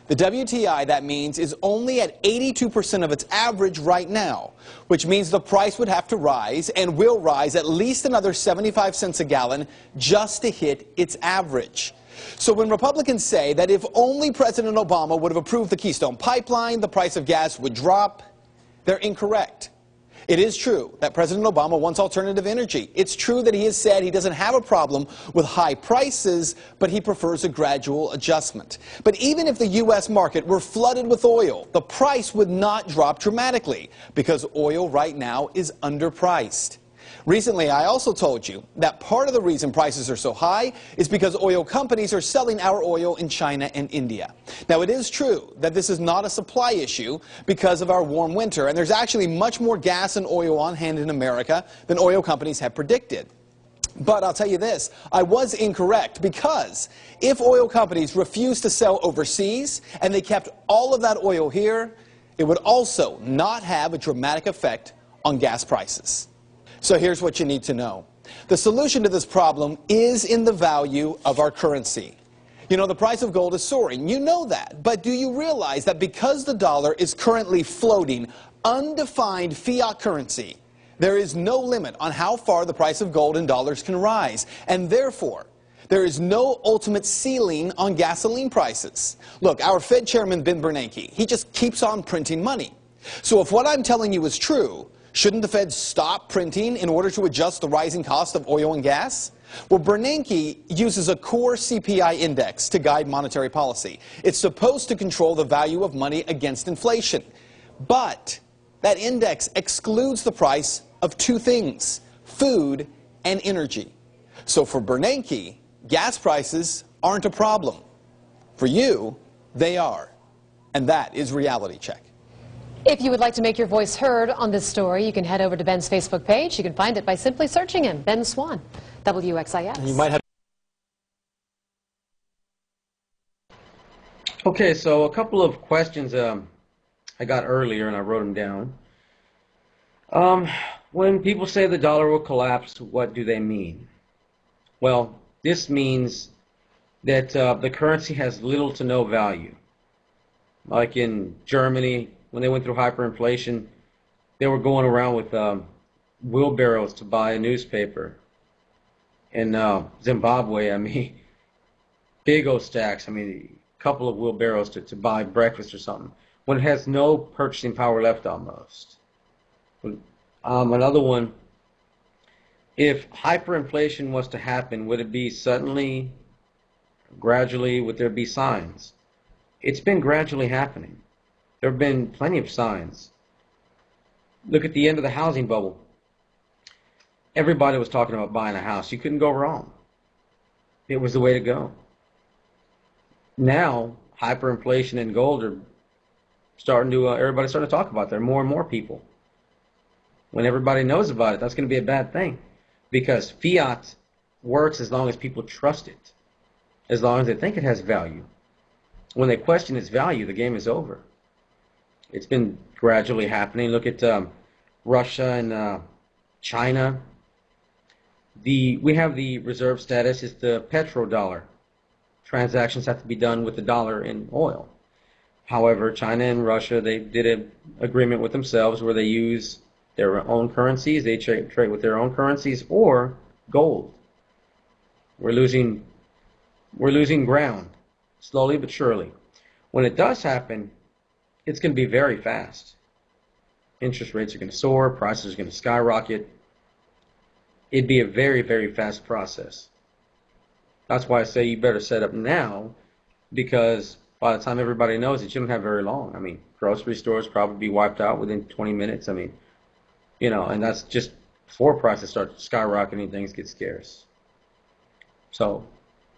The WTI, that means, is only at 82% of its average right now, which means the price would have to rise and will rise at least another 75 cents a gallon just to hit its average. So when Republicans say that if only President Obama would have approved the Keystone Pipeline, the price of gas would drop, they're incorrect. It is true that President Obama wants alternative energy. It's true that he has said he doesn't have a problem with high prices, but he prefers a gradual adjustment. But even if the U.S. market were flooded with oil, the price would not drop dramatically because oil right now is underpriced. Recently, I also told you that part of the reason prices are so high is because oil companies are selling our oil in China and India. Now, it is true that this is not a supply issue because of our warm winter, and there's actually much more gas and oil on hand in America than oil companies have predicted. But I'll tell you this, I was incorrect because if oil companies refused to sell overseas and they kept all of that oil here, it would also not have a dramatic effect on gas prices. So here's what you need to know. The solution to this problem is in the value of our currency. You know, the price of gold is soaring. You know that. But do you realize that because the dollar is currently floating undefined fiat currency, there is no limit on how far the price of gold in dollars can rise. And therefore, there is no ultimate ceiling on gasoline prices. Look, our Fed chairman, Ben Bernanke, he just keeps on printing money. So if what I'm telling you is true, shouldn't the Fed stop printing in order to adjust the rising cost of oil and gas? Well, Bernanke uses a core CPI index to guide monetary policy. It's supposed to control the value of money against inflation. But that index excludes the price of two things, food and energy. So for Bernanke, gas prices aren't a problem. For you, they are. And that is Reality Check. If you would like to make your voice heard on this story, you can head over to Ben's Facebook page. You can find it by simply searching him, Ben Swan, WXIS. You might have. Okay, so a couple of questions I got earlier, and I wrote them down. When people say the dollar will collapse, what do they mean? Well, this means that the currency has little to no value. Like in Germany, when they went through hyperinflation, they were going around with wheelbarrows to buy a newspaper. In Zimbabwe, I mean, big old stacks, I mean, a couple of wheelbarrows to buy breakfast or something, when it has no purchasing power left almost. Another one, if hyperinflation was to happen, would it be suddenly, gradually, would there be signs? It's been gradually happening. There have been plenty of signs. Look at the end of the housing bubble. Everybody was talking about buying a house. You couldn't go wrong. It was the way to go. Now, hyperinflation and gold are starting to, everybody's starting to talk about it. There are more and more people. When everybody knows about it, that's going to be a bad thing, because fiat works as long as people trust it, as long as they think it has value. When they question its value, the game is over. It's been gradually happening. Look at Russia and China. We have the reserve status. It's the petrodollar. Transactions have to be done with the dollar in oil. However, China and Russia, they did an agreement with themselves where they use their own currencies. They trade with their own currencies or gold. We're losing ground, slowly but surely. When it does happen, it's going to be very fast. Interest rates are going to soar, prices are going to skyrocket. It'd be a very, very fast process. That's why I say you better set up now, because by the time everybody knows it, you don't have very long. I mean, grocery stores probably be wiped out within 20 minutes. I mean, you know, and that's just before prices start skyrocketing, things get scarce. So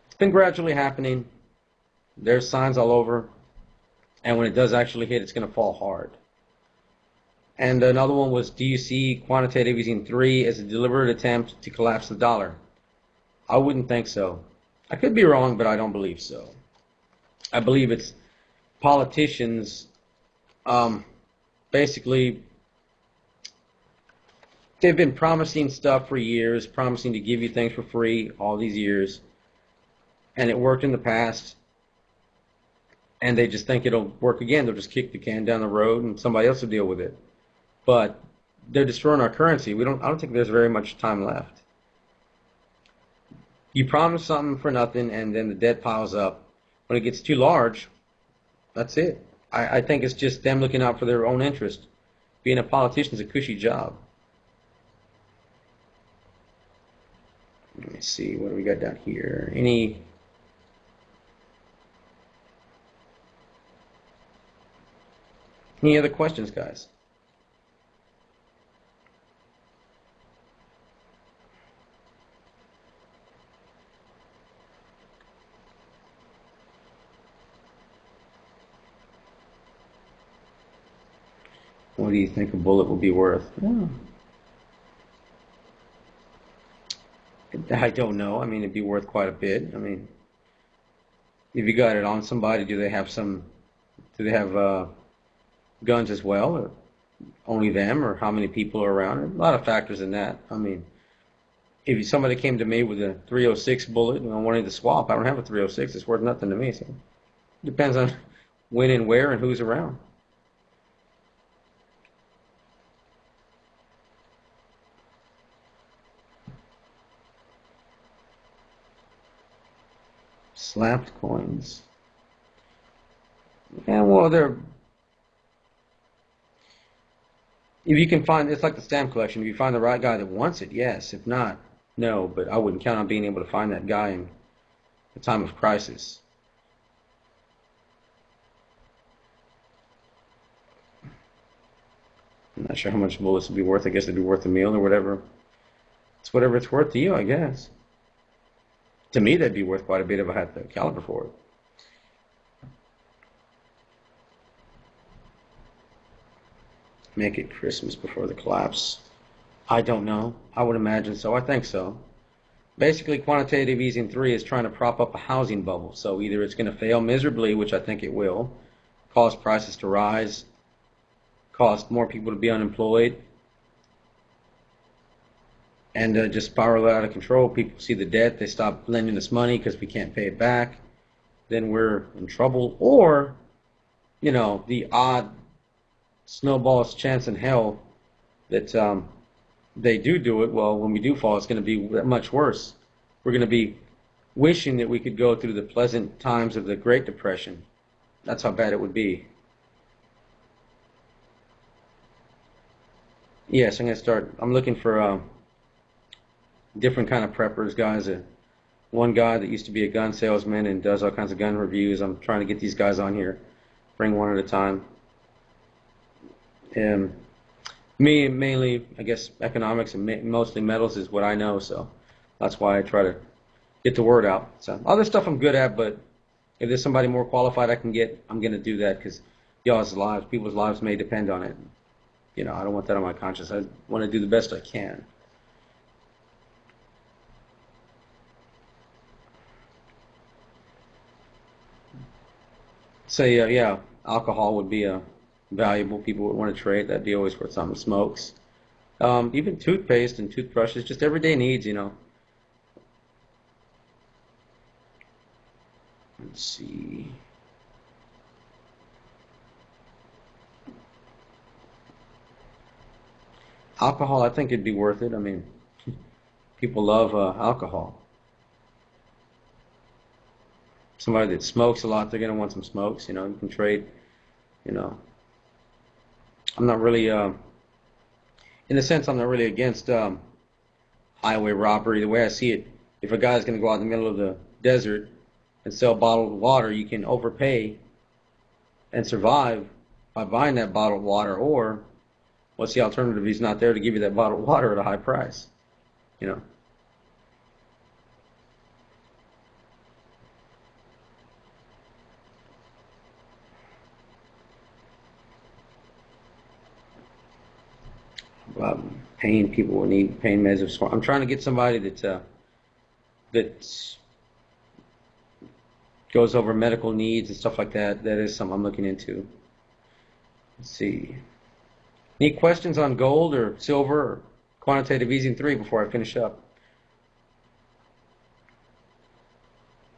it's been gradually happening. There's signs all over. And when it does actually hit, it's going to fall hard. And another one was, do you see quantitative easing 3 as a deliberate attempt to collapse the dollar? I wouldn't think so. I could be wrong, but I don't believe so. I believe it's politicians basically, they've been promising stuff for years, promising to give you things for free all these years, and it worked in the past, and they just think it'll work again. They'll just kick the can down the road and somebody else will deal with it. But they're destroying our currency. I don't think there's very much time left. You promise something for nothing, and then the debt piles up. When it gets too large, that's it. I think it's just them looking out for their own interest. Being a politician is a cushy job. Let me see, what do we got down here? Any other questions, guys? What do you think a bullet will be worth? Yeah. I don't know. I mean, it'd be worth quite a bit. I mean, if you got it on somebody, do they have guns as well, or only them, or how many people are around? A lot of factors in that. I mean, if somebody came to me with a .306 bullet and I wanted to swap, I don't have a .306. It's worth nothing to me. So it depends on when and where and who's around. Slapped coins. Yeah, well, if you can find, it's like the stamp collection. If you find the right guy that wants it, yes. If not, no. But I wouldn't count on being able to find that guy in a time of crisis. I'm not sure how much bullets would be worth. I guess it'd be worth a meal or whatever. It's whatever it's worth to you, I guess. To me, that'd be worth quite a bit if I had the caliber for it. Make it Christmas before the collapse. I don't know. I would imagine so. I think so. Basically, quantitative easing 3 is trying to prop up a housing bubble. So either it's going to fail miserably, which I think it will, cause prices to rise, cause more people to be unemployed, and just spiral out of control. People see the debt, they stop lending us money because we can't pay it back. Then we're in trouble. Or, the odd snowball's chance in hell that they do it. Well, when we do fall, it's going to be much worse. We're going to be wishing that we could go through the pleasant times of the Great Depression. That's how bad it would be. Yes, I'm going to start. I'm looking for different kind of preppers, guys. One guy that used to be a gun salesman and does all kinds of gun reviews. I'm trying to get these guys on here, bring one at a time. Me, mainly, I guess, economics and mostly metals is what I know, so that's why I try to get the word out. So other stuff I'm good at, but if there's somebody more qualified I can get, I'm going to do that because y'all's lives, people's lives may depend on it. I don't want that on my conscience. I want to do the best I can. Say, yeah, alcohol would be valuable. People would want to trade. That'd be always worth something. Smokes. Even toothpaste and toothbrushes, just everyday needs, Let's see. Alcohol, I think it'd be worth it. I mean, people love alcohol. Somebody that smokes a lot, they're going to want some smokes. You can trade, I'm not really, in a sense, I'm not really against highway robbery. The way I see it, if a guy's going to go out in the middle of the desert and sell bottled water, you can overpay and survive by buying that bottled water, or what's the alternative? He's not there to give you that bottled water at a high price, Pain, people will need pain meds. I'm trying to get somebody that goes over medical needs and stuff like that. That is something I'm looking into. Let's see. Any questions on gold or silver or quantitative easing 3 before I finish up?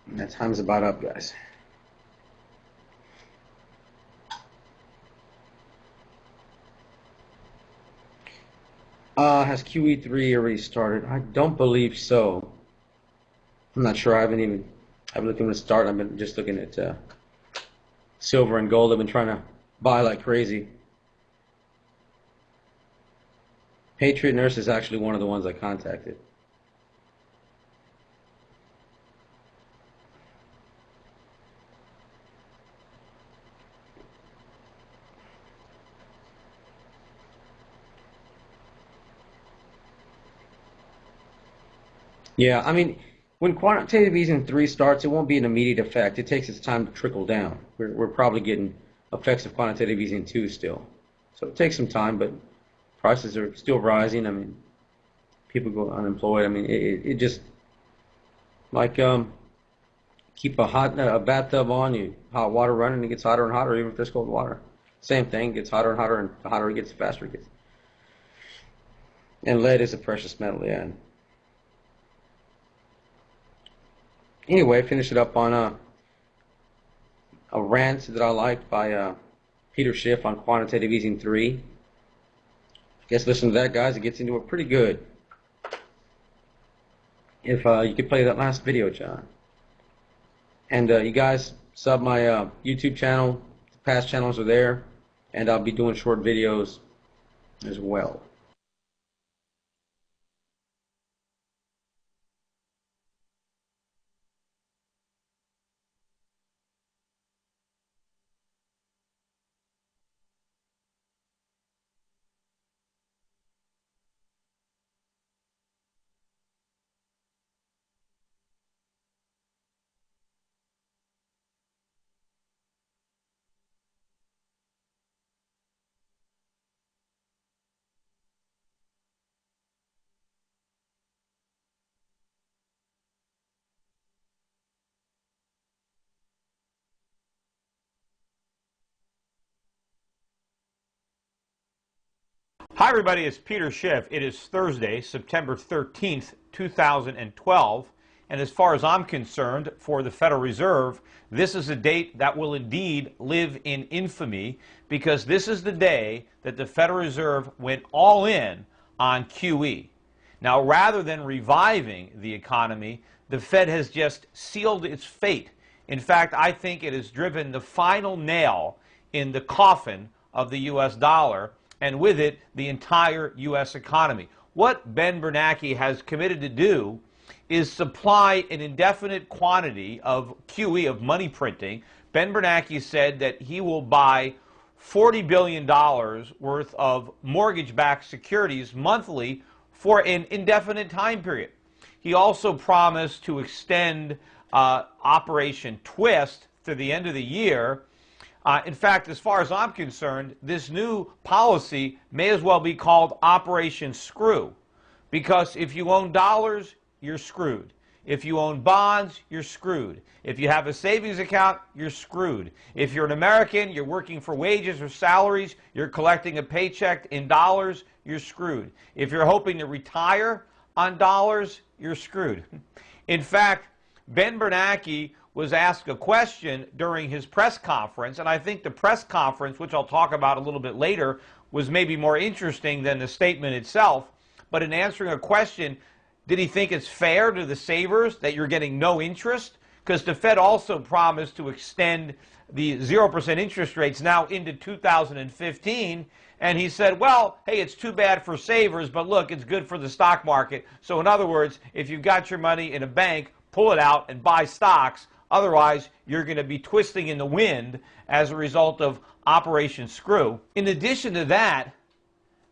And that time's about up, guys. Has QE3 already started? I don't believe so. I'm not sure. I haven't looked at the start. I've been just looking at silver and gold. I've been trying to buy like crazy. Patriot Nurse is actually one of the ones I contacted. Yeah, I mean, when quantitative easing 3 starts, it won't be an immediate effect. It takes its time to trickle down. We're probably getting effects of quantitative easing 2 still. So it takes some time, but prices are still rising. I mean, people go unemployed. I mean, it just, like, keep a bathtub on, you hot water running, it gets hotter and hotter, even if there's cold water. Same thing, it gets hotter and hotter, and the hotter it gets, the faster it gets. And lead is a precious metal, yeah. Anyway, finish it up on a rant that I liked by Peter Schiff on quantitative easing 3. I guess listen to that, guys. It gets into it pretty good. If you could play that last video, John. And you guys sub my YouTube channel. The past channels are there. And I'll be doing short videos as well. Hi everybody, it's Peter Schiff. It is Thursday, September 13th, 2012, and as far as I'm concerned, for the Federal Reserve, this is a date that will indeed live in infamy, because this is the day that the Federal Reserve went all in on QE. Now, rather than reviving the economy, the Fed has just sealed its fate. In fact, I think it has driven the final nail in the coffin of the U.S. dollar, and with it, the entire U.S. economy. What Ben Bernanke has committed to do is supply an indefinite quantity of QE, of money printing. Ben Bernanke said that he will buy $40 billion worth of mortgage-backed securities monthly for an indefinite time period. He also promised to extend Operation Twist to the end of the year. In fact, as far as I'm concerned, this new policy may as well be called Operation Screw, because if you own dollars, you're screwed. If you own bonds, you're screwed. If you have a savings account, you're screwed. If you're an American, you're working for wages or salaries, you're collecting a paycheck in dollars, you're screwed. If you're hoping to retire on dollars, you're screwed. In fact, Ben Bernanke was asked a question during his press conference, and I think the press conference, which I'll talk about a little bit later, was maybe more interesting than the statement itself. But in answering a question, did he think it's fair to the savers that you're getting no interest? Because the Fed also promised to extend the 0% interest rates now into 2015, and he said, well, hey, it's too bad for savers, but look, it's good for the stock market. So in other words, if you've got your money in a bank, pull it out and buy stocks. Otherwise, you're going to be twisting in the wind as a result of Operation Screw. In addition to that,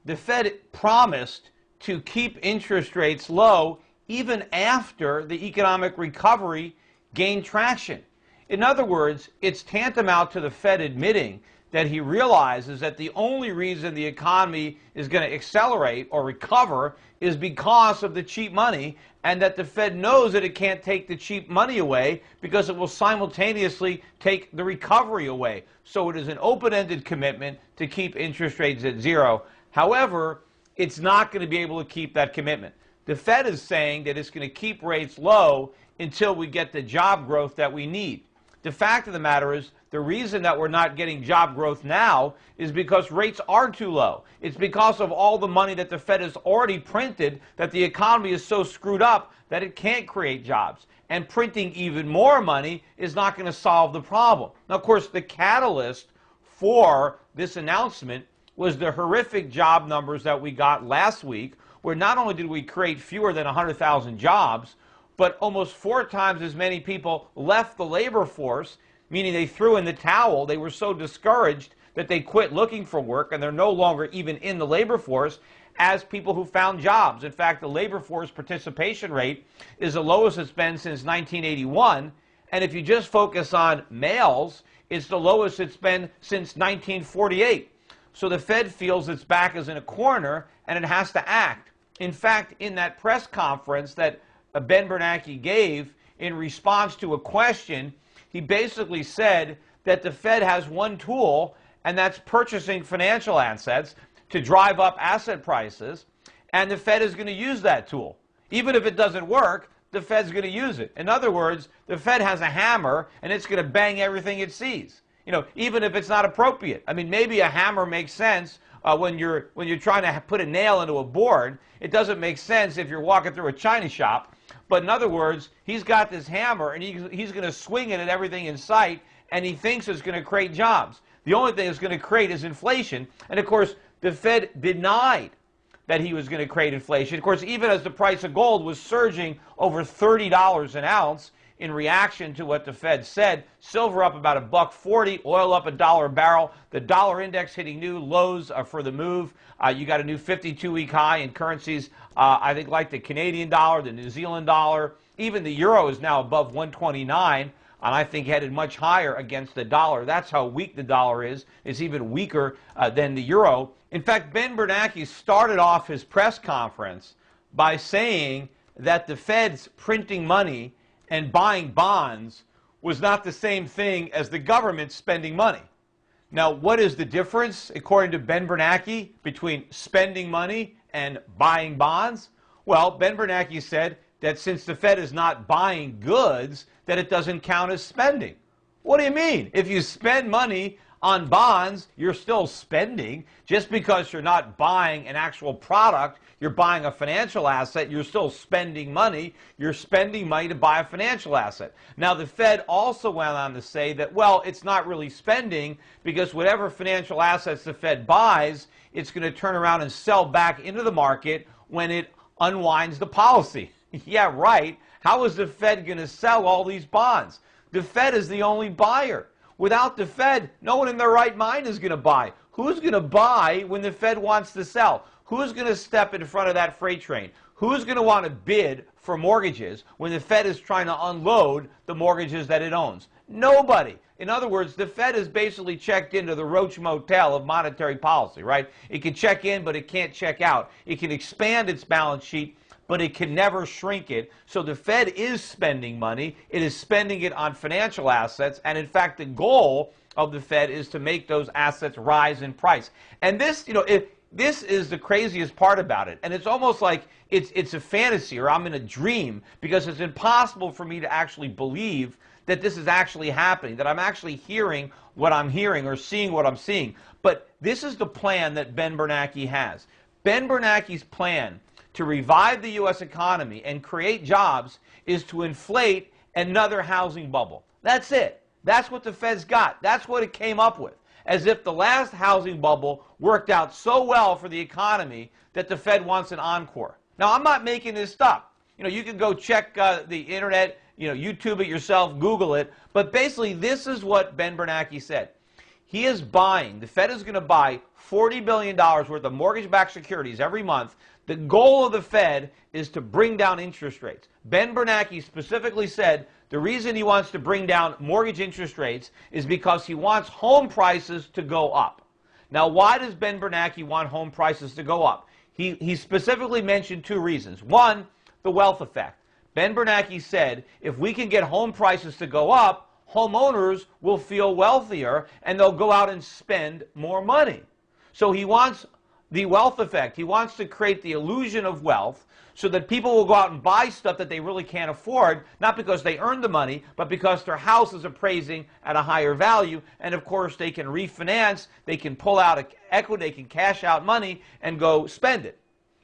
the Fed promised to keep interest rates low even after the economic recovery gained traction. In other words, it's tantamount to the Fed admitting that he realizes that the only reason the economy is going to accelerate or recover is because of the cheap money, and that the Fed knows that it can't take the cheap money away because it will simultaneously take the recovery away. So it is an open-ended commitment to keep interest rates at zero. However, it's not going to be able to keep that commitment. The Fed is saying that it's going to keep rates low until we get the job growth that we need. The fact of the matter is, the reason that we're not getting job growth now is because rates are too low. It's because of all the money that the Fed has already printed that the economy is so screwed up that it can't create jobs. And printing even more money is not going to solve the problem. Now, of course, the catalyst for this announcement was the horrific job numbers that we got last week, where not only did we create fewer than 100,000 jobs, but almost 4 times as many people left the labor force, meaning they threw in the towel. They were so discouraged that they quit looking for work, and they're no longer even in the labor force, as people who found jobs. In fact, the labor force participation rate is the lowest it's been since 1981, and if you just focus on males, it's the lowest it's been since 1948. So the Fed feels its back is in a corner, and it has to act. In fact, in that press conference that Ben Bernanke gave in response to a question, he basically said that the Fed has one tool, and that's purchasing financial assets to drive up asset prices, and the Fed is going to use that tool. Even if it doesn't work, the Fed's going to use it. In other words, the Fed has a hammer, and it's going to bang everything it sees. You know, even if it's not appropriate. I mean, maybe a hammer makes sense when you're trying to put a nail into a board. It doesn't make sense if you're walking through a china shop. But in other words, he's got this hammer, and he's going to swing it at everything in sight, and he thinks it's going to create jobs. The only thing it's going to create is inflation. And of course, the Fed denied that he was going to create inflation. Of course, even as the price of gold was surging over $30 an ounce in reaction to what the Fed said, silver up about $1.40, oil up $1 a barrel, the dollar index hitting new lows for the move. You got a new 52-week high in currencies, I think, like the Canadian dollar, the New Zealand dollar. Even the euro is now above 129, and I think headed much higher against the dollar. That's how weak the dollar is. It's even weaker than the euro. In fact, Ben Bernanke started off his press conference by saying that the Fed's printing money and buying bonds was not the same thing as the government spending money. Now, what is the difference, according to Ben Bernanke, between spending money and buying bonds? Well, Ben Bernanke said that since the Fed is not buying goods, that it doesn't count as spending. What do you mean? If you spend money on bonds, you're still spending. Just because you're not buying an actual product, you're buying a financial asset, you're still spending money. You're spending money to buy a financial asset. Now, the Fed also went on to say that, well, it's not really spending because whatever financial assets the Fed buys, it's going to turn around and sell back into the market when it unwinds the policy. Yeah, right. How is the Fed going to sell all these bonds? The Fed is the only buyer. Without the Fed, no one in their right mind is going to buy. Who's going to buy when the Fed wants to sell? Who's going to step in front of that freight train? Who's going to want to bid for mortgages when the Fed is trying to unload the mortgages that it owns? Nobody. In other words, the Fed is basically checked into the Roach Motel of monetary policy, right? It can check in, but it can't check out. It can expand its balance sheet, but it can never shrink it. So the Fed is spending money. It is spending it on financial assets. And in fact, the goal of the Fed is to make those assets rise in price. And this, this is the craziest part about it. And it's almost like it's a fantasy, or I'm in a dream, because it's impossible for me to actually believe that this is actually happening, that I'm actually hearing what I'm hearing or seeing what I'm seeing. But this is the plan that Ben Bernanke has. Ben Bernanke's plan to revive the U.S. economy and create jobs is to inflate another housing bubble. That's it. That's what the Fed's got. That's what it came up with. As if the last housing bubble worked out so well for the economy that the Fed wants an encore. Now, I'm not making this up. You can go check the internet, YouTube it yourself, Google it. But basically, this is what Ben Bernanke said. He is buying, the Fed is going to buy $40 billion worth of mortgage-backed securities every month. The goal of the Fed is to bring down interest rates. Ben Bernanke specifically said the reason he wants to bring down mortgage interest rates is because he wants home prices to go up. Now, why does Ben Bernanke want home prices to go up? He specifically mentioned two reasons. One, the wealth effect. Ben Bernanke said if we can get home prices to go up, homeowners will feel wealthier and they'll go out and spend more money. So he wants the wealth effect. He wants to create the illusion of wealth so that people will go out and buy stuff that they really can't afford, not because they earned the money, but because their house is appraising at a higher value. And of course, they can refinance, they can pull out equity, they can cash out money and go spend it.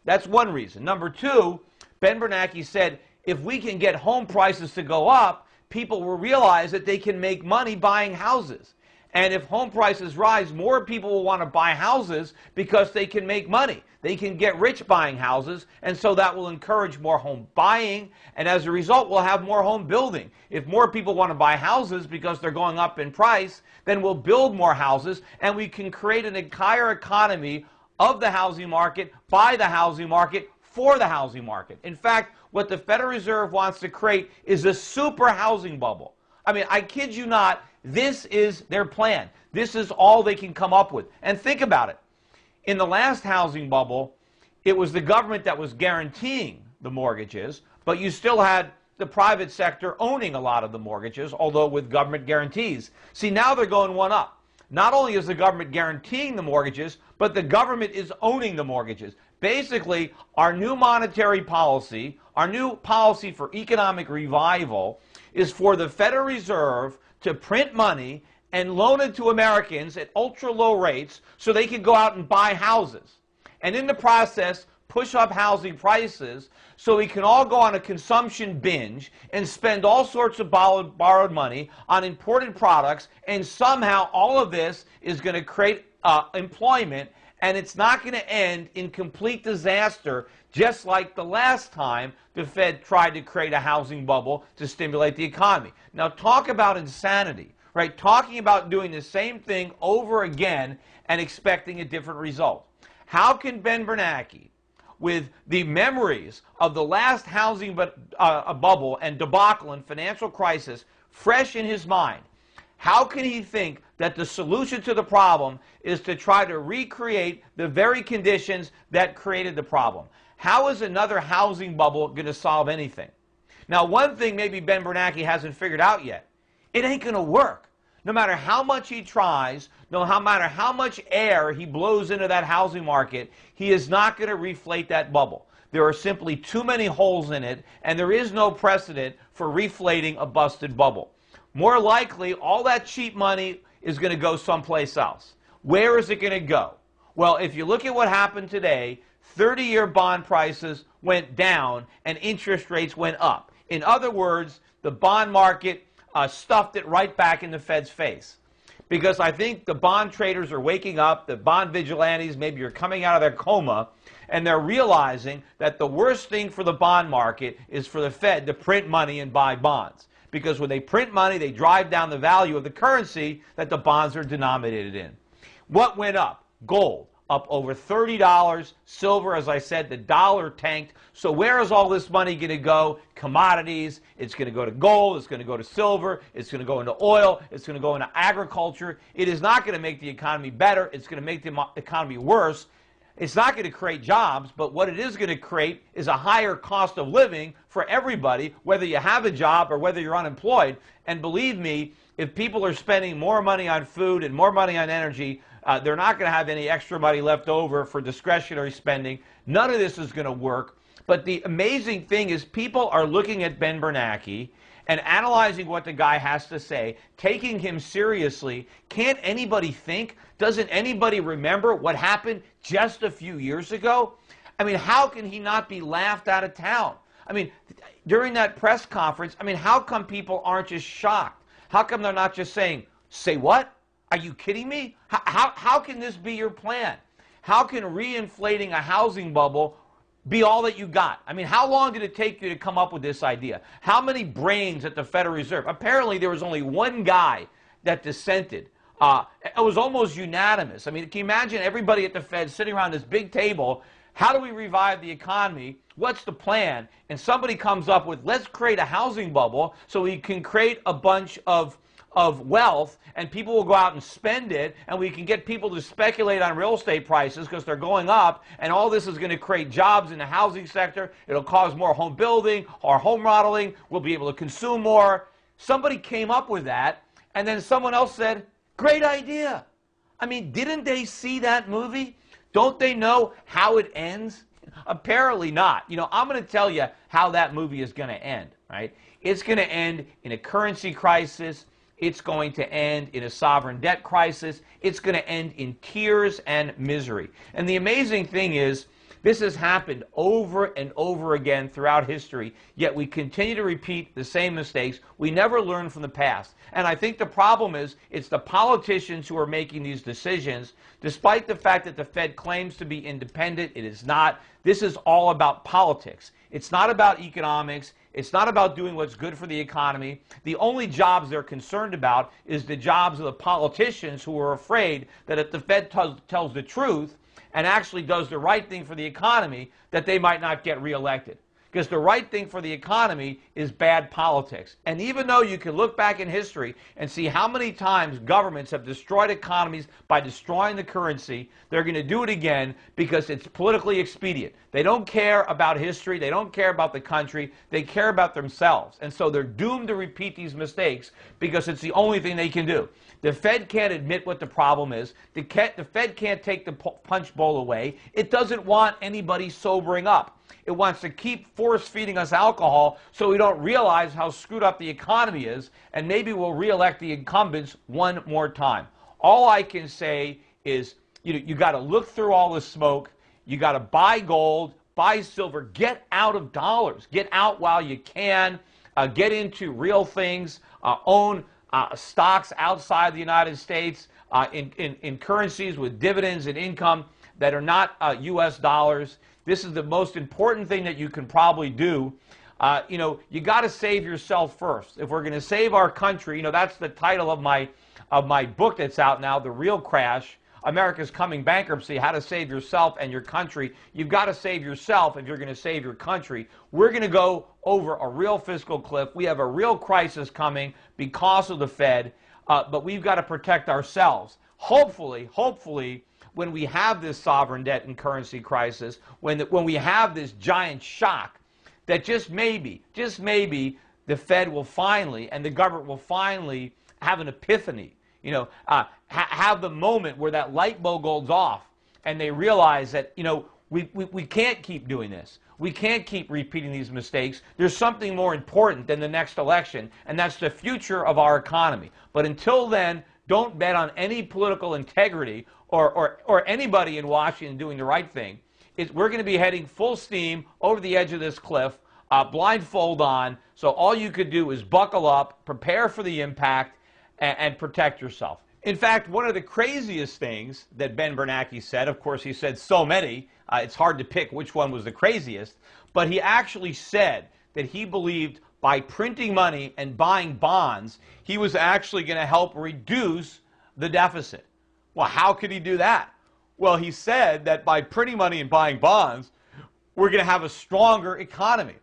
That's one reason. Number two, Ben Bernanke said if we can get home prices to go up, people will realize that they can make money buying houses. And if home prices rise, more people will want to buy houses because they can make money. They can get rich buying houses, and so that will encourage more home buying, and as a result, we'll have more home building. If more people want to buy houses because they're going up in price, then we'll build more houses, and we can create an entire economy of the housing market, by the housing market, for the housing market. In fact, what the Federal Reserve wants to create is a super housing bubble. I mean, I kid you not, this is their plan. This is all they can come up with. And think about it. In the last housing bubble, it was the government that was guaranteeing the mortgages, but you still had the private sector owning a lot of the mortgages, although with government guarantees. See, now they're going one up. Not only is the government guaranteeing the mortgages, but the government is owning the mortgages. Basically, our new monetary policy, our new policy for economic revival, is for the Federal Reserve to print money and loan it to Americans at ultra-low rates so they can go out and buy houses. And in the process, push up housing prices so we can all go on a consumption binge and spend all sorts of borrowed money on imported products, and somehow all of this is going to create employment, and it's not going to end in complete disaster, just like the last time the Fed tried to create a housing bubble to stimulate the economy. Now, talk about insanity, right? Talking about doing the same thing over again and expecting a different result. How can Ben Bernanke, with the memories of the last housing bubble and debacle and financial crisis fresh in his mind, how can he think that the solution to the problem is to try to recreate the very conditions that created the problem? How is another housing bubble going to solve anything? Now, one thing maybe Ben Bernanke hasn't figured out yet. It ain't going to work. No matter how much he tries, no matter how much air he blows into that housing market, he is not going to reflate that bubble. There are simply too many holes in it, and there is no precedent for reflating a busted bubble. More likely, all that cheap money is going to go someplace else. Where is it going to go? Well, if you look at what happened today, 30-year bond prices went down and interest rates went up. In other words, the bond market stuffed it right back in the Fed's face. Because I think the bond traders are waking up, the bond vigilantes maybe are coming out of their coma, and they're realizing that the worst thing for the bond market is for the Fed to print money and buy bonds. Because when they print money, they drive down the value of the currency that the bonds are denominated in. What went up? Gold, up over $30. Silver, as I said, the dollar tanked. So where is all this money going to go? Commodities. It's going to go to gold. It's going to go to silver. It's going to go into oil. It's going to go into agriculture. It is not going to make the economy better. It's going to make the economy worse. It's not going to create jobs, but what it is going to create is a higher cost of living for everybody, whether you have a job or whether you're unemployed. And believe me, if people are spending more money on food and more money on energy, they're not going to have any extra money left over for discretionary spending. None of this is going to work. But the amazing thing is people are looking at Ben Bernanke and analyzing what the guy has to say, taking him seriously. Can't anybody think? Doesn't anybody remember what happened just a few years ago? I mean, how can he not be laughed out of town? I mean, during that press conference, I mean, how come people aren't just shocked? How come they're not just saying, say what? Are you kidding me? How can this be your plan? How can reinflating a housing bubble be all that you got? I mean, how long did it take you to come up with this idea? How many brains at the Federal Reserve? Apparently, there was only one guy that dissented. It was almost unanimous. I mean, can you imagine everybody at the Fed sitting around this big table? How do we revive the economy? What's the plan? And somebody comes up with, let's create a housing bubble so we can create a bunch of wealth, and people will go out and spend it, and we can get people to speculate on real estate prices because they're going up, and all this is going to create jobs in the housing sector. It'll cause more home building or home remodeling. We'll be able to consume more. Somebody came up with that, and then someone else said, great idea. I mean, didn't they see that movie? Don't they know how it ends? Apparently not. You know, I'm going to tell you how that movie is going to end, right? It's going to end in a currency crisis. It's going to end in a sovereign debt crisis. It's going to end in tears and misery. And the amazing thing is, this has happened over and over again throughout history, yet we continue to repeat the same mistakes. We never learn from the past. And I think the problem is, it's the politicians who are making these decisions. Despite the fact that the Fed claims to be independent, it is not. This is all about politics. It's not about economics. It's not about doing what's good for the economy. The only jobs they're concerned about is the jobs of the politicians who are afraid that if the Fed tells the truth and actually does the right thing for the economy, that they might not get reelected. Because the right thing for the economy is bad politics. And even though you can look back in history and see how many times governments have destroyed economies by destroying the currency, they're going to do it again because it's politically expedient. They don't care about history. They don't care about the country. They care about themselves. And so they're doomed to repeat these mistakes because it's the only thing they can do. The Fed can't admit what the problem is. The Fed can't take the punch bowl away. It doesn't want anybody sobering up. It wants to keep force-feeding us alcohol so we don't realize how screwed up the economy is, and maybe we'll reelect the incumbents one more time. All I can say is, you got to look through all the smoke. You got to buy gold, buy silver, get out of dollars. Get out while you can. Get into real things. Own stocks outside the United States in currencies with dividends and income that are not U.S. dollars. This is the most important thing that you can probably do. You got to save yourself first. If we're going to save our country, that's the title of my book that's out now, The Real Crash, America's Coming Bankruptcy, How to Save Yourself and Your Country. You've got to save yourself if you're going to save your country. We're going to go over a real fiscal cliff. We have a real crisis coming because of the Fed, but we've got to protect ourselves. Hopefully, when we have this sovereign debt and currency crisis, when we have this giant shock, that just maybe, the Fed will finally, and the government will finally have an epiphany have the moment where that light bulb goes off and they realize that, we can't keep doing this. We can't keep repeating these mistakes. There's something more important than the next election, and that's the future of our economy. But until then, don't bet on any political integrity or anybody in Washington doing the right thing. We're going to be heading full steam over the edge of this cliff, blindfold on, so all you could do is buckle up, prepare for the impact, and protect yourself. In fact, one of the craziest things that Ben Bernanke said, of course he said so many, it's hard to pick which one was the craziest, but he actually said that he believed by printing money and buying bonds, he was actually going to help reduce the deficit. Well, how could he do that? Well, he said that by printing money and buying bonds, we're going to have a stronger economy.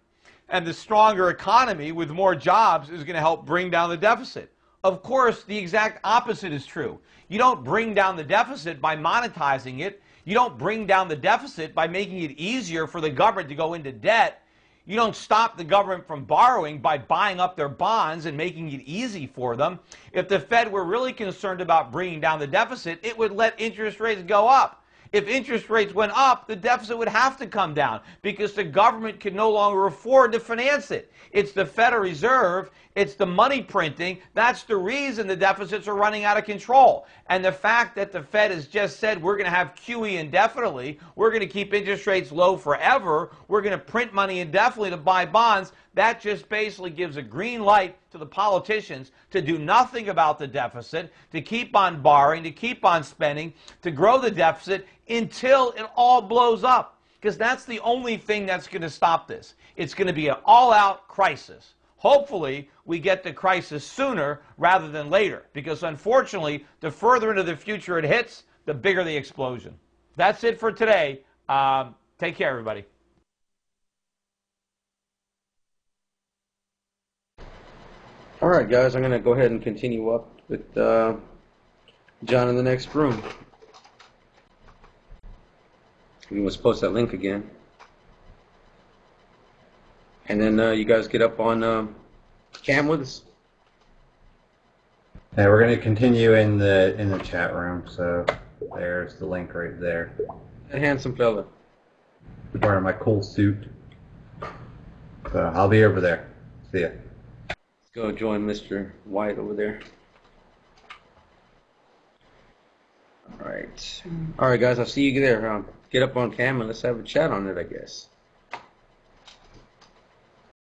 And the stronger economy with more jobs is going to help bring down the deficit. Of course, the exact opposite is true. You don't bring down the deficit by monetizing it. You don't bring down the deficit by making it easier for the government to go into debt. You don't stop the government from borrowing by buying up their bonds and making it easy for them. If the Fed were really concerned about bringing down the deficit, it would let interest rates go up. If interest rates went up, the deficit would have to come down because the government could no longer afford to finance it. It's the Federal Reserve, it's the money printing. That's the reason the deficits are running out of control. And the fact that the Fed has just said we're going to have QE indefinitely, we're going to keep interest rates low forever, we're going to print money indefinitely to buy bonds, that just basically gives a green light to the politicians to do nothing about the deficit, to keep on borrowing, to keep on spending, to grow the deficit until it all blows up. Because that's the only thing that's going to stop this. It's going to be an all-out crisis. Hopefully, we get the crisis sooner rather than later. Because unfortunately, the further into the future it hits, the bigger the explosion. That's it for today. Take care, everybody. All right, guys, I'm going to go ahead and continue up with John in the next room. We must post that link again. And then you guys get up on cam with us. Yeah, we're going to continue in the chat room, so there's the link right there. A handsome fella. Wearing my cool suit. So I'll be over there. See ya. Go join Mr. White over there. All right, guys. I'll see you there. Get up on cam and let's have a chat on it, I guess.